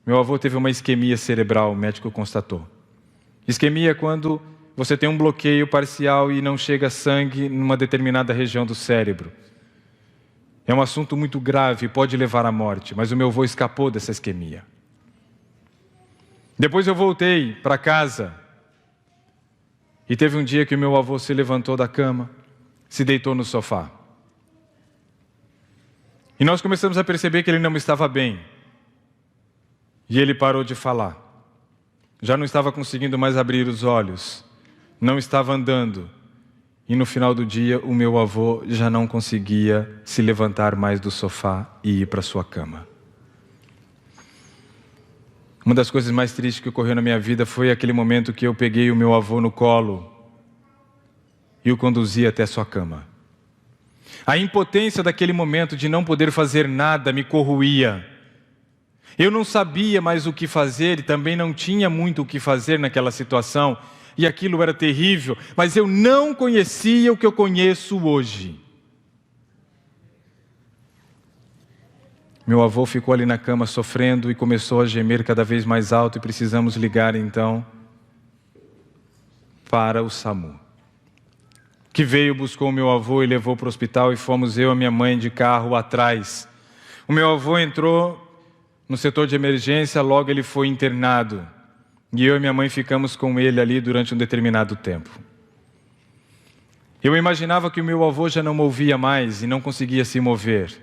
Meu avô teve uma isquemia cerebral, o médico constatou. Isquemia é quando você tem um bloqueio parcial e não chega sangue numa determinada região do cérebro. É um assunto muito grave e pode levar à morte, mas o meu avô escapou dessa isquemia. Depois eu voltei para casa e teve um dia que o meu avô se levantou da cama, se deitou no sofá. E nós começamos a perceber que ele não estava bem. E ele parou de falar. Já não estava conseguindo mais abrir os olhos. Não estava andando. E no final do dia, o meu avô já não conseguia se levantar mais do sofá e ir para sua cama. Uma das coisas mais tristes que ocorreu na minha vida foi aquele momento que eu peguei o meu avô no colo. e o conduzi até sua cama. A impotência daquele momento de não poder fazer nada me corroía. Eu não sabia mais o que fazer e também não tinha muito o que fazer naquela situação, e aquilo era terrível, mas eu não conhecia o que eu conheço hoje. Meu avô ficou ali na cama sofrendo e começou a gemer cada vez mais alto, e precisamos ligar então para o SAMU, que veio, buscou o meu avô e levou para o hospital, e fomos eu e a minha mãe de carro atrás. O meu avô entrou no setor de emergência, logo ele foi internado, e eu e minha mãe ficamos com ele ali durante um determinado tempo. Eu imaginava que o meu avô já não movia mais e não conseguia se mover.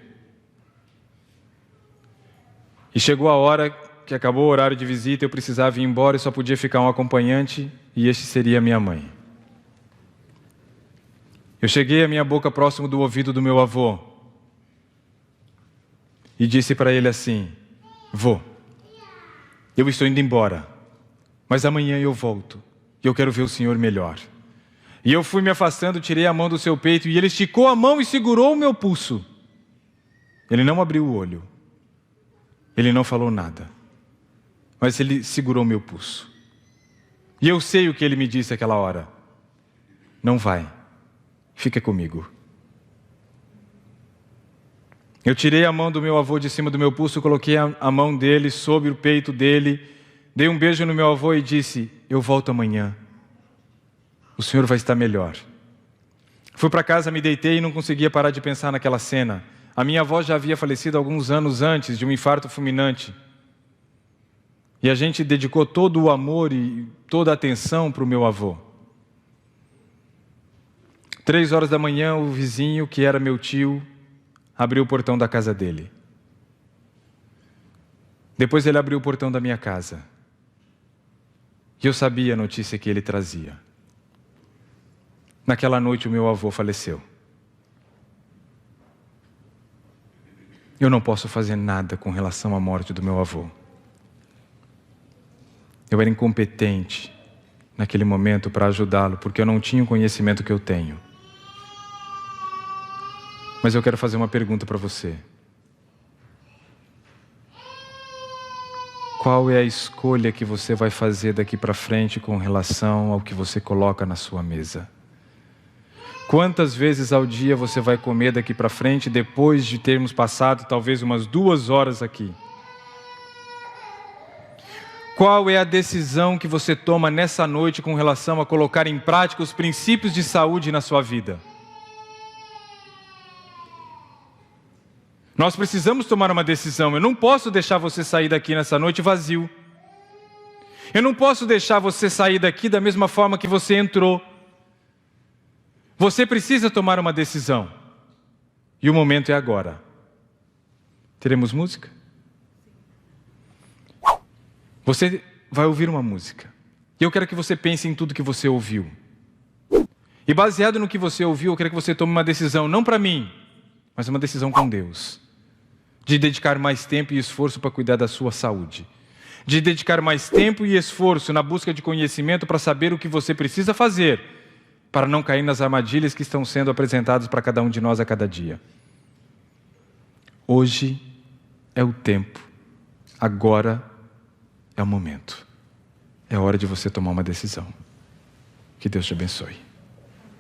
E chegou a hora que acabou o horário de visita, eu precisava ir embora e só podia ficar um acompanhante, e este seria minha mãe. Eu cheguei a minha boca próximo do ouvido do meu avô e disse para ele assim: vô, eu estou indo embora, mas amanhã eu volto e eu quero ver o senhor melhor. E eu fui me afastando, tirei a mão do seu peito e ele esticou a mão e segurou o meu pulso. Ele não abriu o olho, ele não falou nada, mas ele segurou o meu pulso. E eu sei o que ele me disse aquela hora: não vai, fica comigo. Eu tirei a mão do meu avô de cima do meu pulso, coloquei a mão dele sobre o peito dele, dei um beijo no meu avô e disse: eu volto amanhã, o senhor vai estar melhor. Fui para casa, me deitei e não conseguia parar de pensar naquela cena. A minha avó já havia falecido alguns anos antes de um infarto fulminante. E a gente dedicou todo o amor e toda a atenção para o meu avô. 3 horas da manhã, o vizinho, que era meu tio, abriu o portão da casa dele. Depois ele abriu o portão da minha casa. E eu sabia a notícia que ele trazia. Naquela noite o meu avô faleceu. Eu não posso fazer nada com relação à morte do meu avô. Eu era incompetente naquele momento para ajudá-lo, porque eu não tinha o conhecimento que eu tenho. Mas eu quero fazer uma pergunta para você. Qual é a escolha que você vai fazer daqui para frente com relação ao que você coloca na sua mesa? Quantas vezes ao dia você vai comer daqui para frente, depois de termos passado talvez umas 2 horas aqui? Qual é a decisão que você toma nessa noite com relação a colocar em prática os princípios de saúde na sua vida? Nós precisamos tomar uma decisão. Eu não posso deixar você sair daqui nessa noite vazio. Eu não posso deixar você sair daqui da mesma forma que você entrou. Você precisa tomar uma decisão. E o momento é agora. Teremos música? Você vai ouvir uma música. E eu quero que você pense em tudo que você ouviu. E baseado no que você ouviu, eu quero que você tome uma decisão, não para mim, mas uma decisão com Deus. De dedicar mais tempo e esforço para cuidar da sua saúde. De dedicar mais tempo e esforço na busca de conhecimento para saber o que você precisa fazer para não cair nas armadilhas que estão sendo apresentadas para cada um de nós a cada dia. Hoje é o tempo. Agora é o momento. É hora de você tomar uma decisão. Que Deus te abençoe.